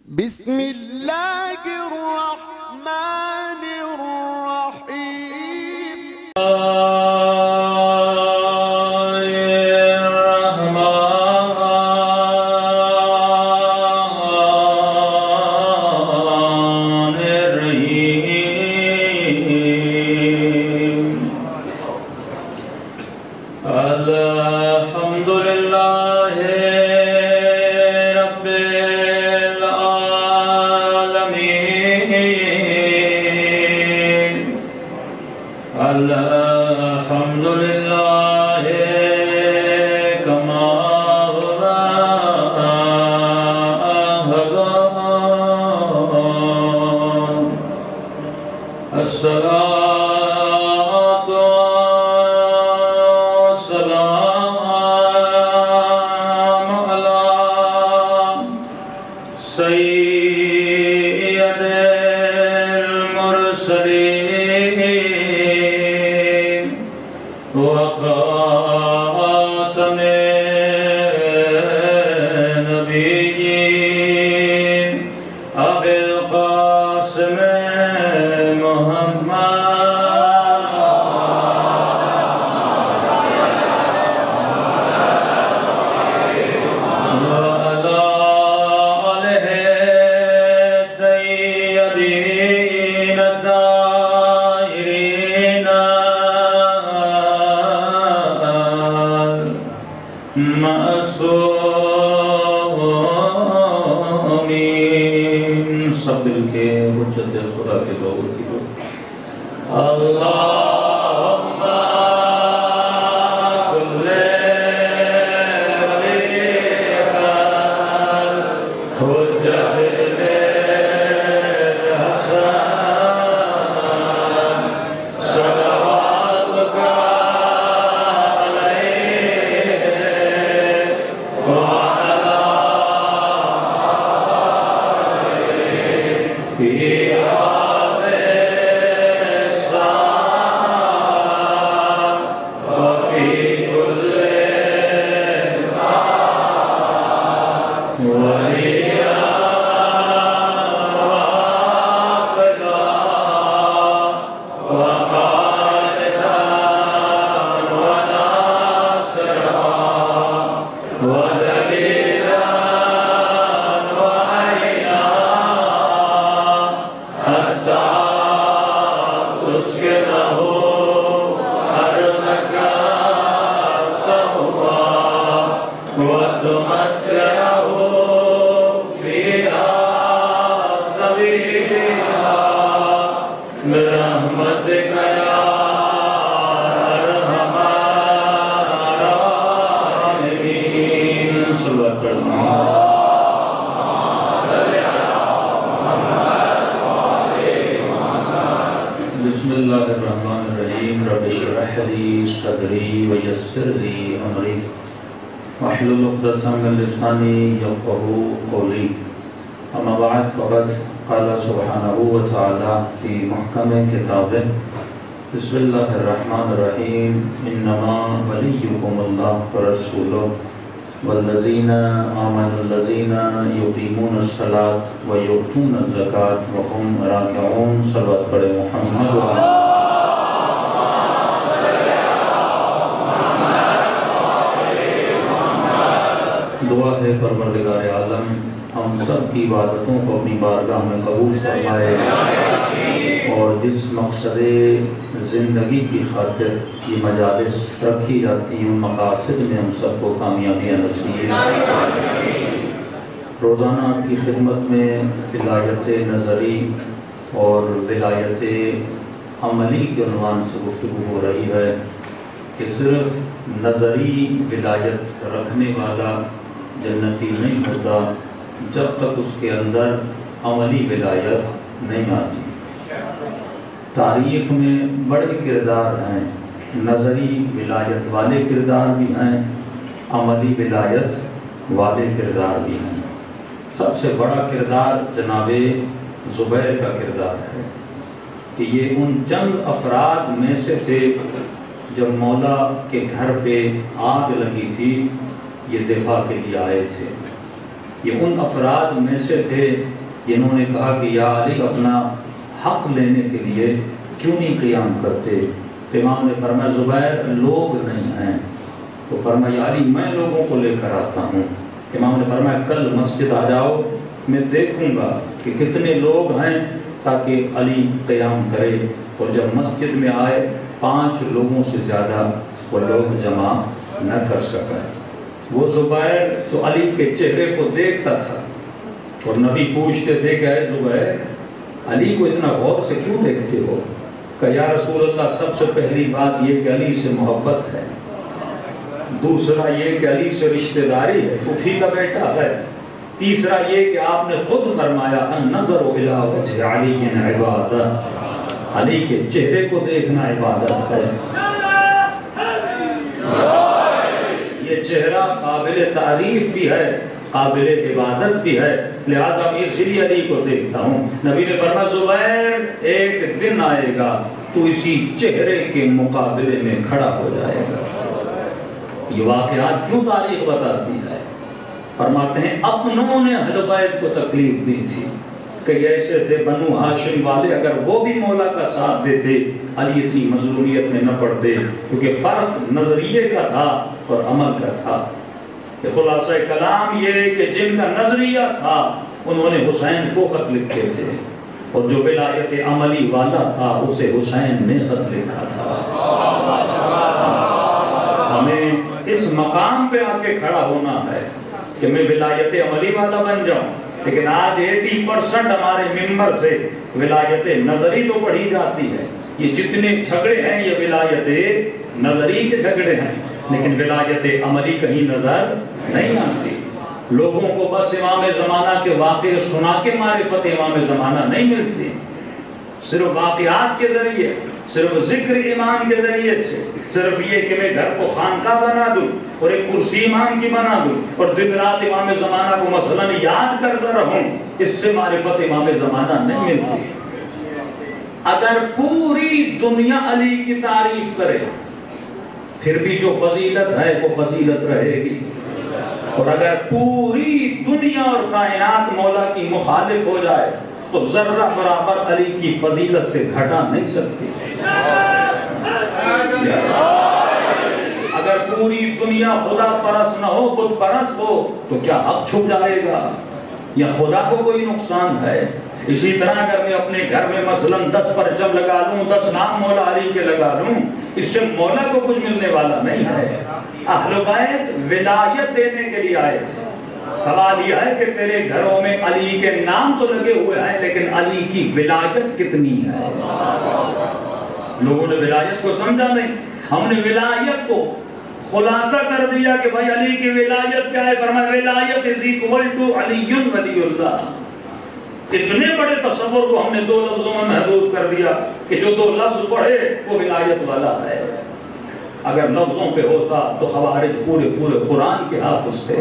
بسم الله الرحمن الرحيم سب مل کے حجت خدا کے دور کی اللہم کل ولیک حجت الحسن صلواتک علیہ وعلا فی بسم اللہ الرحمن الرحیم رب اشرح لی صدری ویسر لی امری واحلل عقدۃ من لسانی یفقهوا قولی اما بعد فقد قال سبحانہ وتعالی فی محکم کتابہ بسم اللہ الرحمن الرحیم انما ولیکم اللہ ورسولہ والذین آمنوا الذین یقیمون الصلاۃ ویؤتون الزکاۃ وهم راکعون صلوات پڑھے محمد دعا ہے پروردگار عالم ہم سب کی عبادتوں کو اپنی بارگاہ میں قبول فرمائے اور جس مقصد زندگی کی خاطر یہ مجالس رکھی جاتی ہیں ان مقاصد میں ہم سب کو کامیابیاں نصیب روزانہ آپ کی خدمت میں ولایت نظری اور ولایت عملی کے عنوان سے گفتگو ہو رہی ہے کہ صرف نظری ولایت رکھنے والا جنتی نہیں ہوتا جب تک اس کے اندر عملی ولایت نہیں آتی۔ تاریخ میں بڑے کردار ہیں، نظری ولایت والے کردار بھی ہیں، عملی ولایت والے کردار بھی ہیں۔ سب سے بڑا کردار جناب زبیر کا کردار ہے کہ یہ ان چند افراد میں سے تھے جب مولا کے گھر پہ آگ لگی تھی یہ دفاع کے لیے آئے تھے یہ ان افراد میں سے تھے جنہوں نے کہا کہ یا علی اپنا حق لینے کے لیے کیوں نہیں قیام کرتے؟ امام نے فرمایا زبیر لوگ نہیں ہیں، تو فرمایا یا علی میں لوگوں کو لے کر آتا ہوں۔ امام نے فرمایا کل مسجد آ جاؤ، میں دیکھوں گا کہ کتنے لوگ ہیں تاکہ علی قیام کرے۔ اور جب مسجد میں آئے 5 لوگوں سے زیادہ وہ لوگ جمع نہ کر سکا۔ وہ زبیر جو علی کے چہرے کو دیکھتا تھا اور نبی پوچھتے تھے کہ اے زبیر علی کو اتنا غور سے کیوں دیکھتے ہو؟ کہ یا رسول اللہ سب سے پہلی بات یہ کہ علی سے محبت ہے، دوسرا یہ کہ علی سے رشتہ داری ہے، پھوپھی کا بیٹا ہے، تیسرا یہ کہ آپ نے خود فرمایا النظر الی وجہ علی عبادت، علی کے چہرے کو دیکھنا عبادت ہے۔ یہ چہرہ قابل تعریف بھی ہے، قابل عبادت بھی ہے، لہذا میں اس لیے علی کو دیکھتا ہوں۔ نبی نے فرمایا زبیر ایک دن آئے گا تو اسی چہرے کے مقابلے میں کھڑا ہو جائے گا۔ یہ واقعات کیوں تاریخ بتاتی ہے؟ فرماتے ہیں اپنوں نے اہل بیت کو تکلیف دی تھی کہ ایسے تھے بنو ہاشم والے، اگر وہ بھی مولا کا ساتھ دیتے علی اتنی مظلومیت میں نہ پڑتے، کیونکہ فرق نظریے کا تھا اور عمل کا تھا۔ کہ خلاصہ کلام یہ کہ جن کا نظریہ تھا انہوں نے حسین کو خط لکھے تھے، اور جو ولایت عملی والا تھا اسے حسین نے خط لکھا تھا۔ ہمیں اس مقام پہ آ کے کھڑا ہونا ہے کہ میں ولایت عملی والا بن جاؤں، لیکن آج 80% ہمارے ممبر سے ولایت نظری تو پڑھی جاتی ہے۔ یہ جتنے جھگڑے ہیں یہ ولایت نظری کے جھگڑے ہیں، لیکن ولایت عملی کہیں نظر نہیں آتی۔ لوگوں کو بس امام زمانہ کے واقعے سنا کے معرفت امام زمانہ نہیں ملتی، صرف واقعات کے ذریعے، صرف ذکر امام کے ذریعے سے، صرف یہ کہ میں گھر کو خانقاہ بنا دوں اور ایک کرسی امام کی بنا دوں اور دن رات امام زمانہ کو مثلا یاد کرتا رہوں، اس سے معرفت امام زمانہ نہیں ملتی۔ اگر پوری دنیا علی کی تعریف کرے پھر بھی جو فضیلت ہے وہ فضیلت رہے گی، اور اگر پوری دنیا اور کائنات مولا کی مخالف ہو جائے تو ذرہ برابر علی کی فضیلت سے گھٹا نہیں سکتی۔ اگر پوری دنیا خدا پرست نہ ہو، بت پرست ہو، تو کیا حق چھپ جائے گا یا خدا کو کوئی نقصان ہے؟ اسی طرح اگر میں اپنے گھر میں مثلا 10 پرچم لگا لوں، 10 نام مولا علی کے لگا لوں، اس سے مولا کو کچھ ملنے والا نہیں ہے۔ اہل بیت ولایت دینے کے لیے آئے تھے۔ سوال یہ ہے کہ تیرے گھروں میں علی کے نام تو لگے ہوئے ہیں لیکن علی کی ولایت کتنی ہے؟ لوگوں نے ولایت کو سمجھا نہیں، ہم نے ولایت کو خلاصہ کر دیا کہ بھائی علی کی ولایت کیا ہے؟ فرمایا ولایت از ایکول ٹو علی ولی اللہ۔ اتنے بڑے تصور کو ہم نے 2 لفظوں میں محدود کر دیا کہ جو 2 لفظ پڑھے وہ ولایت والا ہے۔ اگر لفظوں پہ ہوتا تو خوارج پورے قرآن کے حافظ تھے۔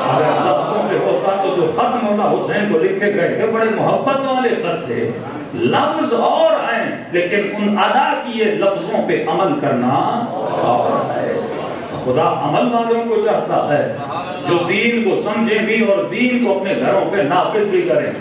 اگر لفظوں پہ ہوتا تو جو خط مولا حسین کو لکھے گئے تھے بڑے محبت والے خط تھے، لفظ اور ہیں لیکن ان ادا کیے لفظوں پہ عمل کرنا اور ہے۔ خدا عمل والوں کو چاہتا ہے جو دین کو سمجھیں بھی اور دین کو اپنے گھروں پہ نافذ بھی کریں۔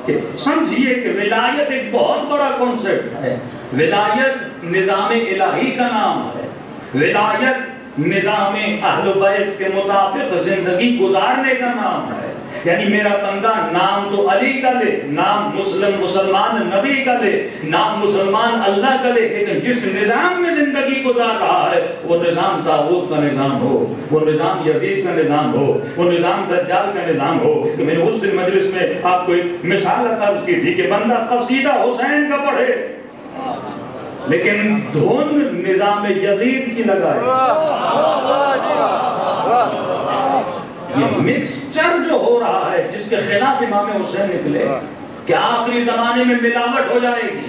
کہ سمجھیے کہ ولایت ایک بہت بڑا کنسپٹ ہے۔ ولایت نظام الہی کا نام ہے، ولایت نظام اہل بیت کے مطابق زندگی گزارنے کا نام ہے۔ یعنی میرا بندہ نام تو علی کا لے، نام مسلمان نبی کا لے، نام مسلمان اللہ کا لے، لیکن جس نظام میں زندگی گزار رہا ہے وہ نظام طاغوت کا نظام ہو، وہ نظام یزید کا نظام ہو، وہ نظام دجال کا نظام ہو۔ کہ میں نے اس دن مجلس میں آپ کو ایک مثال عرض کی تھی کہ بندہ قصیدہ حسین کا پڑھے لیکن دھن نظام یزید کی لگائے۔ یہ مکسچر جو ہو رہا ہے جس کے خلاف امام حسین نکلے، کیا آخری زمانے میں ملاوٹ ہو جائے گی؟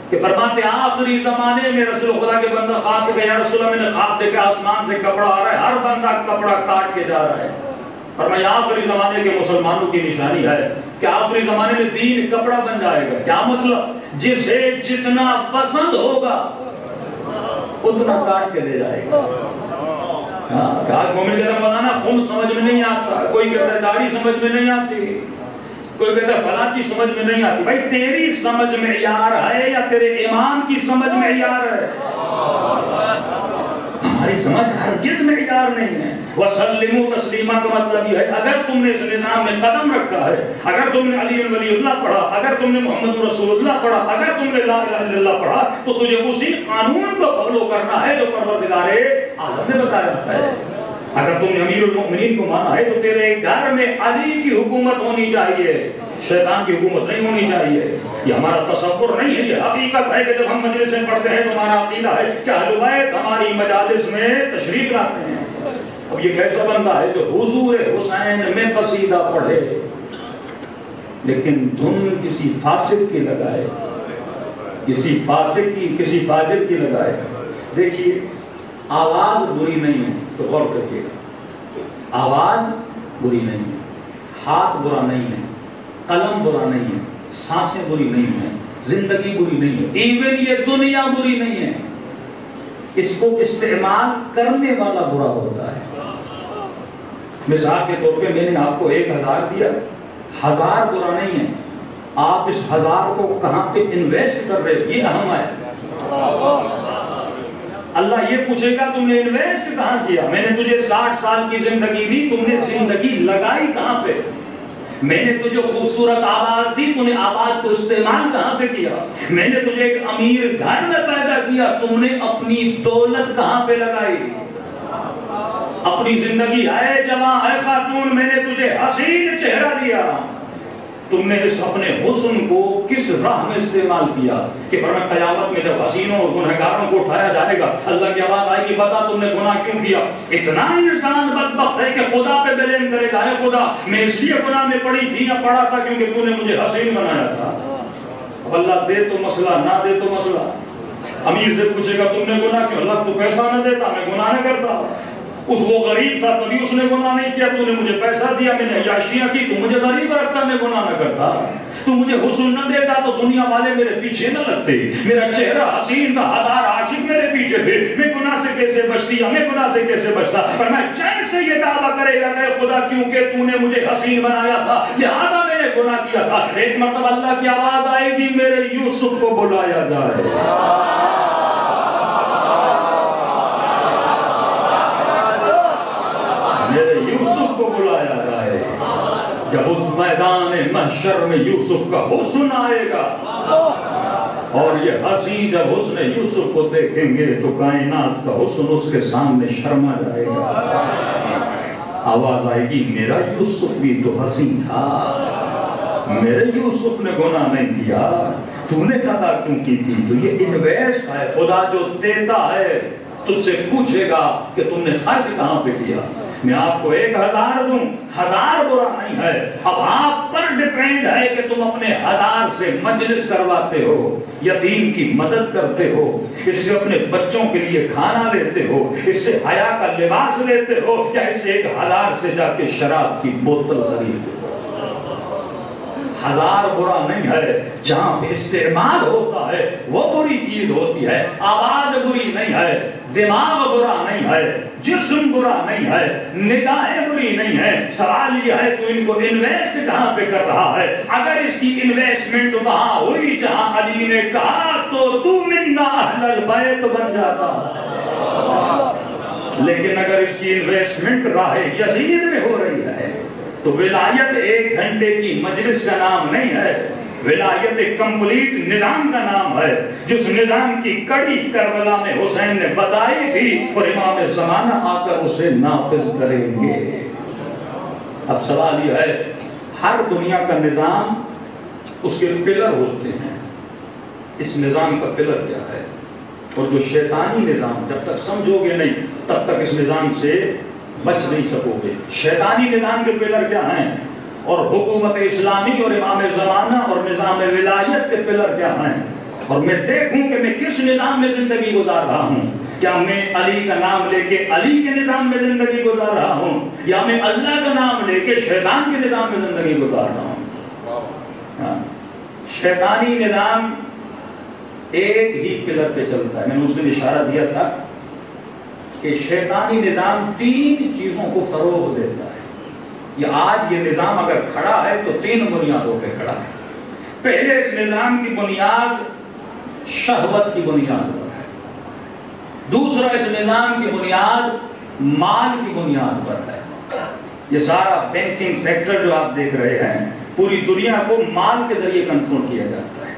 کہ فرماتے ہیں آخری زمانے میں رسول خدا کے بندہ خواب کہ یا رسول اللہ میں نے خواب دیکھا آسمان سے کپڑا آ رہا ہے، ہر بندہ کپڑا کاٹ کے جا رہا ہے۔ فرمایا آخری زمانے کے مسلمانوں کی نشانی ہے کہ آخری زمانے میں دین کپڑا بن جائے گا۔ کیا مطلب؟ جسے جتنا پسند ہوگا اتنا کاٹ کے لے جائے گا۔ آج مومن کہتا ہے مولانا خون سمجھ میں نہیں آتا، کوئی کہتا ہے داڑھی سمجھ میں نہیں آتی، کوئی کہتا ہے فلاں کی سمجھ میں نہیں آتی. بھائی تیری سمجھ معیار ہے یا تیرے امام کی سمجھ معیار ہے؟ ہماری سمجھ ہرگز معیار نہیں ہے. وَسَلِّمُوا تَسْلِيمًا کا مطلب یہ ہے اگر تم نے اس نظام میں قدم رکھا ہے، اگر تم نے علی ولی اللہ پڑھا، اگر تم نے محمد رسول اللہ پڑھا، اگر تم نے لا الہ الا اللہ پڑھا، تو تجھے اسی قانون کو فالو کرنا ہے جو پروردگار عالم نے بتایا ہے. اگر تم نے امیر المؤمنین کو مانا ہے تو تیرے گھر میں علی کی حکومت ہونی چاہیے، شیطان کی حکومت نہیں ہونی چاہیے. یہ ہمارا تصور نہیں ہے، یہ حقیقت ہے کہ جب ہم مجلس میں پڑھتے ہیں تو ہمارا عقیدہ ہے کہ اہل بیت ہماری مجالس میں تشریف لاتے ہیں. اب یہ کیسا بندہ ہے جو حضور حسین میں قصیدہ پڑھے لیکن دھن کسی فاسق کی لگائے، کسی فاسق کی، کسی فاجر کی لگائے. دیکھیے آواز بری نہیں ہے، اس کو غور کریے گا. آواز بری نہیں ہے، ہاتھ برا نہیں ہے، قلم برا نہیں ہے، سانسیں بری نہیں ہیں، زندگی بری نہیں ہے، ایون یہ دنیا بری نہیں ہے. اس کو استعمال کرنے والا برا ہوتا ہے. مثال کے طور پہ میں نے آپ کو 1000 دیا، 1000 برا نہیں ہے، آپ اس 1000 کو کہاں پہ انویسٹ کر رہے ہو یہ اہم ہے. اللہ یہ پوچھے گا تم نے انویسٹ کہاں کیا؟ میں نے تجھے 60 سال کی زندگی دی، تم نے زندگی لگائی کہاں پہ؟ میں نے تجھے خوبصورت آواز دی، تم نے آواز کو استعمال کہاں پہ کیا؟ میں نے تجھے ایک امیر گھر میں پیدا کیا، تم نے اپنی دولت کہاں پہ لگائی؟ اپنی زندگی ہے جوان ہے خاتون، میں نے تجھے حسین چہرہ دیا، تم نے اس اپنے حسن کو کس راہ میں استعمال کیا؟ کہ فرمایا قیامت میں جب حسینوں اور گنہگاروں کو اٹھایا جائے گا، اللہ کی آواز آئے گی بتا تم نے گناہ کیوں کیا؟ اتنا انسان بدبخت ہے کہ خدا پہ بلیم کرے گا، اے خدا میں اس لیے گناہ میں پڑی تھی یا پڑا تھا کیونکہ تو نے مجھے حسین بنایا تھا. اب اللہ دے تو مسئلہ، نہ دے تو مسئلہ. امیر سے پوچھے گا تم نے گناہ کیوں؟ اللہ تو پیسہ نہ دیتا میں گناہ نہ کرتا. اس وہ غریب تھا تبھی اس نے گناہ نہیں کیا، تو نے مجھے پیسہ دیا میں نے عیاشیاں کی، تو مجھے غریب رکھتا میں گناہ نہ کرتا. تو مجھے حسن نہ دیتا تو دنیا والے میرے پیچھے نہ لگتے، میرا چہرہ حسین تھا، 1000 عاشق میرے پیچھے تھے، میں گناہ سے کیسے بچتی یا میں گناہ سے کیسے بچتا؟ پر میں چین سے یہ دعویٰ کرے گا کہ خدا کیونکہ تو نے مجھے حسین بنایا تھا لہذا میں نے گناہ کیا تھا. ایک مرتبہ اللہ کی آواز آئے گی میرے یوسف کو بلایا جائے. میرے یوسف کو بلایا جائے. جب اس میدان محشر میں یوسف کا حسن آئے گا اور یہ ہنسی جب حسن یوسف کو دیکھیں گے تو کائنات کا حسن اس کے سامنے شرما جائے گا. آواز آئے گی میرا یوسف بھی تو حسین تھا، میرے یوسف نے گناہ نہیں کیا، تو نے خطا کیوں کی تھی؟ تو یہ انویسٹ ہے. خدا جو دیتا ہے تجھ سے پوچھے گا کہ تم نے خرچ کہاں پہ کیا. میں آپ کو 1000 دوں، 1000 برا نہیں ہے. اب آپ پر ڈیپینڈ ہے کہ تم اپنے 1000 سے مجلس کرواتے ہو، یتیم کی مدد کرتے ہو، اس سے اپنے بچوں کے لیے کھانا لیتے ہو، اس سے حیا کا لباس لیتے ہو، یا اس سے 1000 سے جا کے شراب کی بوتل خریدتے ہو. 1000 برا نہیں ہے، جہاں پہ استعمال ہوتا ہے وہ بری چیز ہوتی ہے. آواز بری نہیں ہے، دماغ برا نہیں ہے، جسم برا نہیں ہے، نگاہیں بری نہیں ہے. سوال یہ ہے تو ان کو انویسٹ کہاں پہ کر رہا ہے؟ اگر اس کی انویسٹمنٹ وہاں ہوئی جہاں علی نے کہا تو منا اہل البیت بن جاتا. لیکن اگر اس کی انویسٹمنٹ راہ یزید میں ہو رہی ہے تو ولایت 1 گھنٹے کی مجلس کا نام نہیں ہے، ولایت ایک کمپلیٹ نظام کا نام ہے. جس نظام کی کڑی کربلا میں حسین نے بتائی تھی اور امام زمانہ آ کر اسے نافذ کریں گے. اب سوال یہ ہے ہر دنیا کا نظام اس کے پلر ہوتے ہیں. اس نظام کا پلر کیا ہے؟ اور جو شیطانی نظام جب تک سمجھو گے نہیں تب تک اس نظام سے بچ نہیں سکو گے. شیطانی نظام کے پلر کیا ہیں اور حکومت اسلامی اور امام زمانہ اور نظام ولایت کے پلر کیا ہیں، اور میں دیکھوں کہ میں کس نظام میں زندگی گزار رہا ہوں. کیا میں علی کا نام لے کے علی کے نظام میں زندگی گزار رہا ہوں یا میں اللہ کا نام لے کے شیطان کے نظام میں زندگی گزار رہا ہوں؟ شیطانی نظام ایک ہی پلر پہ چلتا ہے. میں نے اس دن اشارہ دیا تھا کہ شیطانی نظام 3 چیزوں کو فروغ دیتا ہے. یہ آج یہ نظام اگر کھڑا ہے تو 3 بنیادوں پہ کھڑا ہے. پہلے اس نظام کی بنیاد شہوت کی بنیاد پر ہے. دوسرا اس نظام کی بنیاد مال کی بنیاد پر ہے. یہ سارا بینکنگ سیکٹر جو آپ دیکھ رہے ہیں پوری دنیا کو مال کے ذریعے کنٹرول کیا جاتا ہے.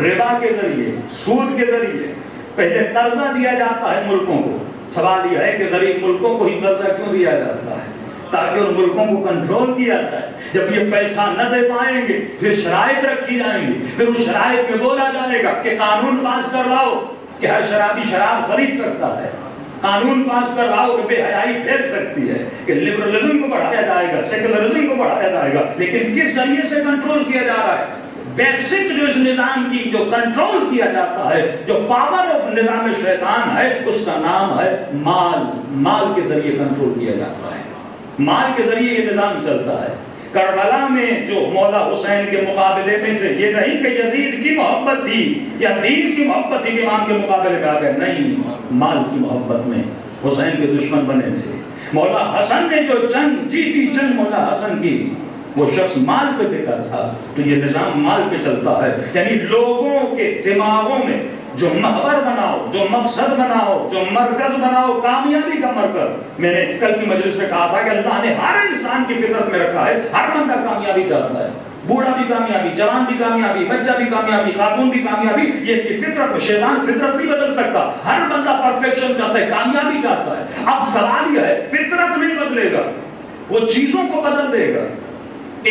ربا کے ذریعے, سود کے ذریعے. پہلے قرضہ دیا جاتا ہے ملکوں کو. سوال یہ ہے کہ غریب ملکوں کو ہی قرضہ کیوں دیا جاتا ہے؟ تاکہ ان ملکوں کو کنٹرول کیا جائے. جب یہ پیسہ نہ دے پائیں گے پھر شرائط رکھی جائیں گی, پھر ان شرائط میں بولا جائے گا کہ قانون پاس کر لاؤ کہ ہر شرابی شراب خرید سکتا ہے, قانون پاس کر لاؤ کہ بے حیائی پھیل سکتی ہے, کہ لبرلزم کو بڑھایا جائے گا, سیکولرزم کو بڑھایا جائے گا. لیکن کس ذریعے سے کنٹرول کیا جا رہا ہے؟ بیسک جو اس نظام کی جو کنٹرول کیا جاتا ہے, جو پاور آف نظام شیطان ہے, اس کا نام ہے مال. مال کے ذریعے کنٹرول کیا جاتا ہے. مال کے ذریعے یہ نظام چلتا ہے. کربلا میں جو مولا حسین کے مقابلے میں تھے, یہ نہیں کہ یزید کی محبت تھی یا دین کی محبت تھی کہ امام کے مقابلے میں آ گئے, نہیں, مال کی محبت میں حسین کے دشمن بنے تھے. مولا حسن نے جو جنگ جیتی, جنگ مولا حسن کی, وہ شخص مال پہ بکا تھا. تو یہ نظام مال پہ چلتا ہے. یعنی لوگوں کے دماغوں میں جو محور بناؤ, جو مقصد بناؤ, جو مرکز بناؤ, کامیابی کا مرکز. میں نے کل کی مجلس میں کہا تھا کہ اللہ نے ہر انسان کی فطرت میں رکھا ہے, ہر بندہ کامیابی چاہتا ہے. بوڑھا بھی کامیابی, جوان بھی کامیابی, بچہ بھی کامیابی, خاتون بھی کامیابی. یہ اس کی فطرت میں, شیطان فطرت نہیں بدل سکتا. ہر بندہ پرفیکشن چاہتا ہے, کامیابی چاہتا ہے. اب سوال یہ ہے, فطرت نہیں بدلے گا, وہ چیزوں کو بدل دے گا.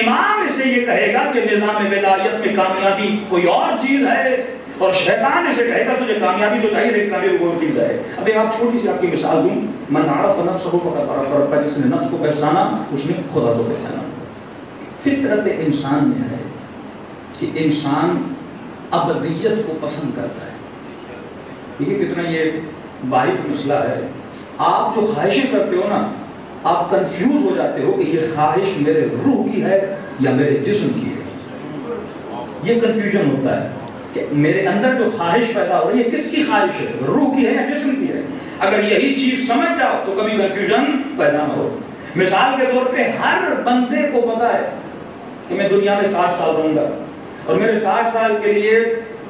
امام اسے یہ کہے گا کہ نظام ولایت میں کامیابی کوئی اور چیز ہے, اور شیطان اسے کہے گا تجھے کامیابی تو چاہیے لیکن کامیابی کوئی چیز ہے. اب آپ چھوٹی سی آپ کی مثال دوں, من عرف نفسہ فقد عرف ربہ, جس نے نفس کو پہچانا اس نے خدا کو پہچانا. فطرت انسان میں ہے کہ انسان ابدیت کو پسند کرتا ہے. دیکھیے کتنا یہ باریک مسئلہ ہے. آپ جو خواہشیں کرتے ہو نا, آپ کنفیوز ہو جاتے ہو کہ یہ خواہش میرے روح کی ہے یا میرے جسم کی ہے. یہ کنفیوژن ہوتا ہے کہ میرے اندر جو خواہش پیدا ہو رہی ہے کس کی خواہش ہے, روح کی ہے یا جسم کی ہے. اگر یہی چیز سمجھ جاؤ تو کبھی کنفیوژن پیدا نہ ہو. مثال کے طور پہ ہر بندے کو پتا ہے کہ میں دنیا میں 60 سال رہوں گا, اور میرے 60 سال کے لیے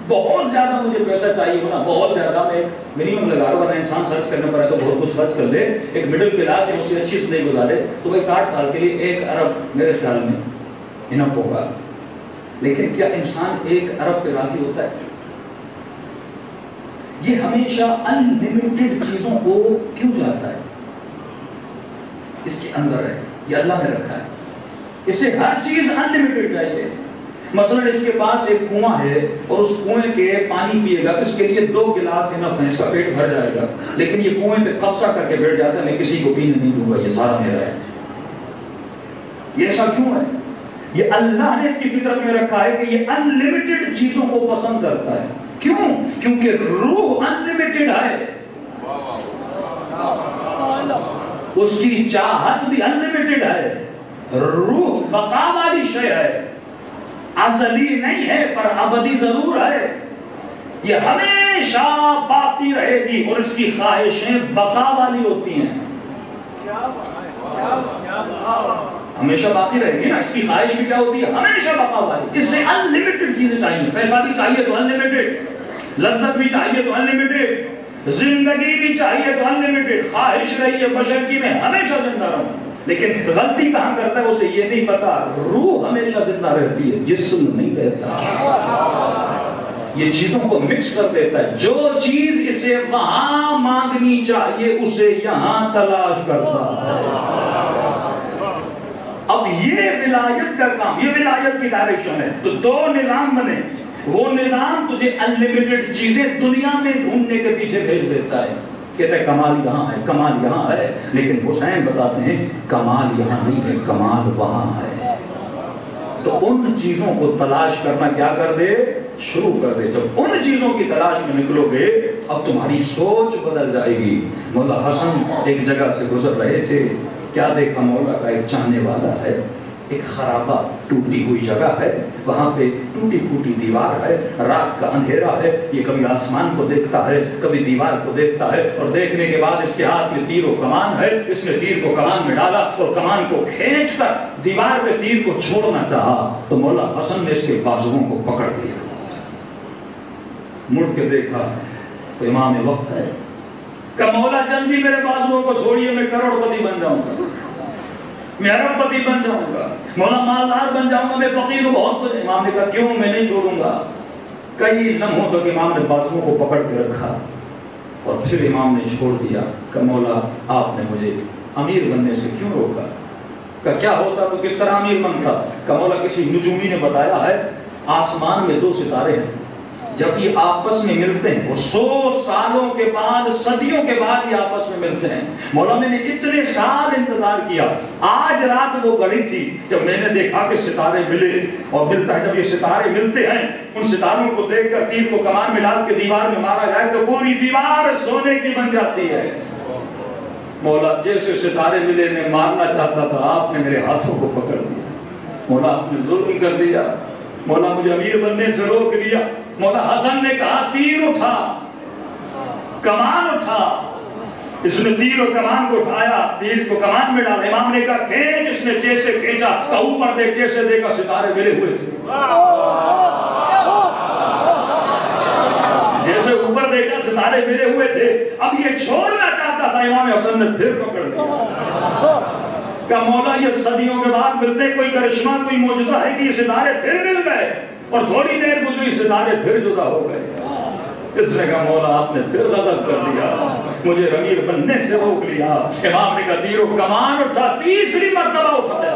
بہت زیادہ مجھے پیسہ چاہیے ہونا, بہت زیادہ. میں منیمم لگا رہا ہوں, اگر انسان خرچ کرنا پڑے تو بہت کچھ خرچ کر لے, ایک مڈل کلاس ہے اس سے اچھی زندگی گزارے, تو بھائی 60 سال کے لیے 1 ارب میرے خیال میں انف ہوگا. لیکن کیا انسان 1 ارب پہ راضی ہوتا ہے؟ یہ ہمیشہ انلمیٹڈ چیزوں کو کیوں چاہتا ہے؟ اس کے اندر ہے, یہ اللہ نے رکھا ہے. اسے ہر چیز انلمیٹڈ چاہیے. مثلا اس کے پاس ایک کنواں ہے اور اس کنویں کے پانی پیے گا, اس کے لیے 2 گلاس انف ہیں, اس کا پیٹ بھر جائے گا. لیکن یہ کنویں پہ قبضہ کر کے بیٹھ جاتا ہے, میں کسی کو پینے نہیں دوں گا, یہ سارا میرا ہے. یہ ایسا کیوں ہے؟ یہ اللہ نے اس کی فطرت میں رکھا ہے کہ یہ انلمیٹڈ چیزوں کو پسند کرتا ہے. کیوں؟ کیونکہ روح انلمیٹڈ ہے, اس کی چاہت بھی انلمیٹڈ ہے. روح بقا والی شے ہے, ازلی نہیں ہے پر ابدی ضرور ہے. یہ ہمیشہ باقی رہے گی اور اس کی خواہشیں بقا والی ہوتی ہیں. ہمیشہ باقی رہے گی نا, اس کی خواہش بھی کیا ہوتی ہے؟ ہمیشہ بقا والی. اس سے انلمیٹڈ چیزیں چاہیے, پیسہ بھی چاہیے تو انلمیٹڈ, لذت بھی چاہیے تو انلمیٹڈ, زندگی بھی چاہیے تو انلمیٹڈ. خواہش رہی ہے بشر کی میں ہمیشہ زندہ رہوں. لیکن غلطی کہاں کرتا ہے اسے یہ نہیں پتا, روح ہمیشہ زندہ رہتی ہے, جسم نہیں رہتا. یہ چیزوں کو مکس کر دیتا ہے. جو چیز اسے وہاں مانگنی چاہیے اسے یہاں تلاش کرتا ہے. اب یہ ولایت کا کام, یہ ولایت کی ڈائریکشن ہے. تو 2 نظام بنے. وہ نظام تجھے انلمیٹڈ چیزیں دنیا میں ڈھونڈنے کے پیچھے بھیج دیتا ہے, کہتا ہے کمال یہاں ہے, کمال یہاں ہے. لیکن حسین بتاتے ہیں کمال یہاں نہیں ہے, کمال وہاں ہے. تو ان چیزوں کو تلاش کرنا کیا کر دے, شروع کر دے. جب ان چیزوں کی تلاش میں نکلو گے اب تمہاری سوچ بدل جائے گی. مولا حسن ایک جگہ سے گزر رہے تھے, کیا دیکھا, مولا کا ایک چاہنے والا ہے, ایک خرابہ ٹوٹی ہوئی جگہ ہے، وہاں پہ ٹوٹی پھوٹی دیوار ہے، رات کا اندھیرا ہے، یہ کبھی آسمان کو دیکھتا ہے، کبھی دیوار کو دیکھتا ہے، اور دیکھنے کے بعد اس کے ہاتھ میں تیر و کمان ہے، اس نے تیر کو کمان میں ڈالا اور کمان کو کھینچ کر دیوار پہ تیر کو چھوڑنا چاہا تو مولا حسن نے اس کے بازوؤں کو پکڑ دیا۔ مڑ کے دیکھا تو امام وقت ہے کہ مولا جلدی میرے بازوؤں کو چھوڑیے، میں کروڑ پتی بن جاؤں گا، میں ارب پتی بن جاؤں گا، مولا مالدار بن جاؤں گا، میں فقیر ہوں بہت کچھ۔ امام نے کہا کیوں، میں نہیں چھوڑوں گا۔ کئی لمحوں تک امام نے بازوؤں کو پکڑ کے رکھا اور پھر امام نے چھوڑ دیا کہ مولا آپ نے مجھے امیر بننے سے کیوں روکا؟ کہ کیا ہوتا تو کس طرح امیر بنتا؟ کہ مولا کسی نجومی نے بتایا ہے آسمان میں 2 ستارے ہیں، جب یہ آپس میں ملتے ہیں وہ 100 سالوں کے بعد، صدیوں کے بعد یہ آپس میں ملتے ہیں۔ مولا میں نے اتنے سال انتظار کیا، آج رات وہ گھڑی تھی جب میں نے دیکھا کہ ستارے ملے، اور ملتا ہے جب یہ ستارے ملتے ہیں ان ستاروں کو دیکھ کر تیر کو کمان میں ڈال کے دیوار میں مارا جائے تو پوری دیوار سونے کی بن جاتی ہے۔ مولا جیسے ستارے ملے میں مارنا چاہتا تھا، آپ نے میرے ہاتھوں کو پکڑ دیا، مولا آپ نے ظلم کر دیا، مولا مجھے امیر بننے سے روک دیا۔ مولا حسن نے کہا تیر اٹھا، کمان اٹھا، اس نے تیر و کمان کو اٹھایا، تیر کو کمان میں ڈالا۔ امام نے کہا کھینچ، اس نے جیسے کھینچا کہ اوپر دیکھ جیسے دیکھا ستارے ملے ہوئے تھے، جیسے اوپر دیکھا ستارے ملے ہوئے تھے۔ اب یہ چھوڑنا چاہتا تھا، امام حسن نے پھر پکڑ دیا کہ مولا یہ صدیوں کے بعد ملتے، کوئی کرشمہ کوئی معجزہ ہے کہ یہ ستارے پھر مل گئے، اور تھوڑی دیر گزری ستارے پھر جدا ہو گئے۔ اس نے کہا مولا آپ نے پھر غضب کر دیا، مجھے امیر بننے سے روک لیا۔ امام نے کہا تیر و کمان اٹھا، تیسری مرتبہ اٹھایا،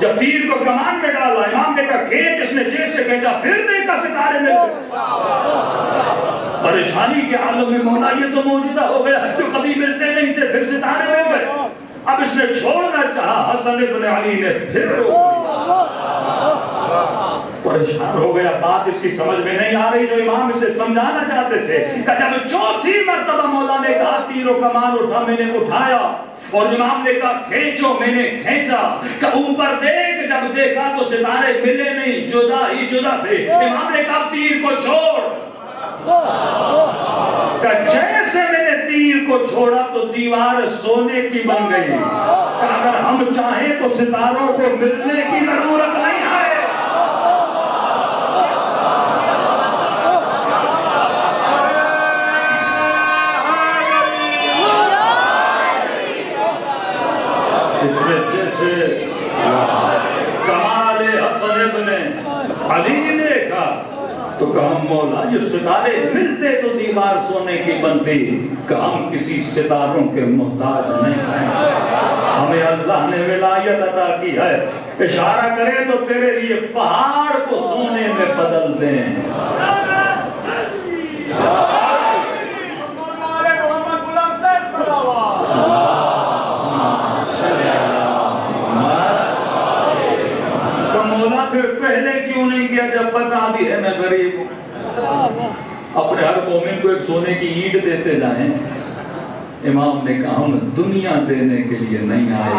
جب تیر کو کمان میں ڈالا امام نے کہا کھینچ، اس نے جیسے کھینچا پھر دیکھا ستارے مل گئے۔ پریشانی کے عالم میں مولا یہ تو معجزہ ہو گیا، جو کبھی ملتے نہیں تھے پھر ستارے مل گئے۔ اب اس نے چھوڑنا چاہا، حسن ابن علی نے پھر روک دیا۔ پریشان ہو گیا، بات اس کی سمجھ میں نہیں آ رہی جو امام اسے سمجھانا چاہتے تھے۔ کہ جب چوتھی مرتبہ مولا نے کہا تیر و کمان اٹھا، میں نے اٹھایا، اور امام نے کہا کھینچو، میں نے کھینچا، کہ اوپر دیکھ، جب دیکھا تو ستارے ملے نہیں، جدا ہی جدا تھے۔ امام نے کہا تیر کو چھوڑ، کہ جیسے میں نے تیر کو چھوڑا تو دیوار سونے کی بن گئی، کہ اگر ہم چاہیں تو ستاروں کو ملنے کی ضرورت نہیں ہے۔ اس میں جیسے کمال حسن ابن علی نے کہا تو کہا مولا یہ ستارے ملتے تو دیوار سونے کی بنتی، کہ ہم کسی ستاروں کے محتاج نہیں ہیں، ہمیں اللہ نے ولایت عطا کی ہے، اشارہ کرے تو تیرے لیے پہاڑ کو سونے میں بدل دیں۔ پھر پہلے کیوں نہیں کیا جب پتا بھی ہے میں غریب ہوں؟ اپنے ہر مومن کو ایک سونے کی اینٹ دیتے جائیں۔ امام نے کہا ہم دنیا دینے کے لیے نہیں آئے۔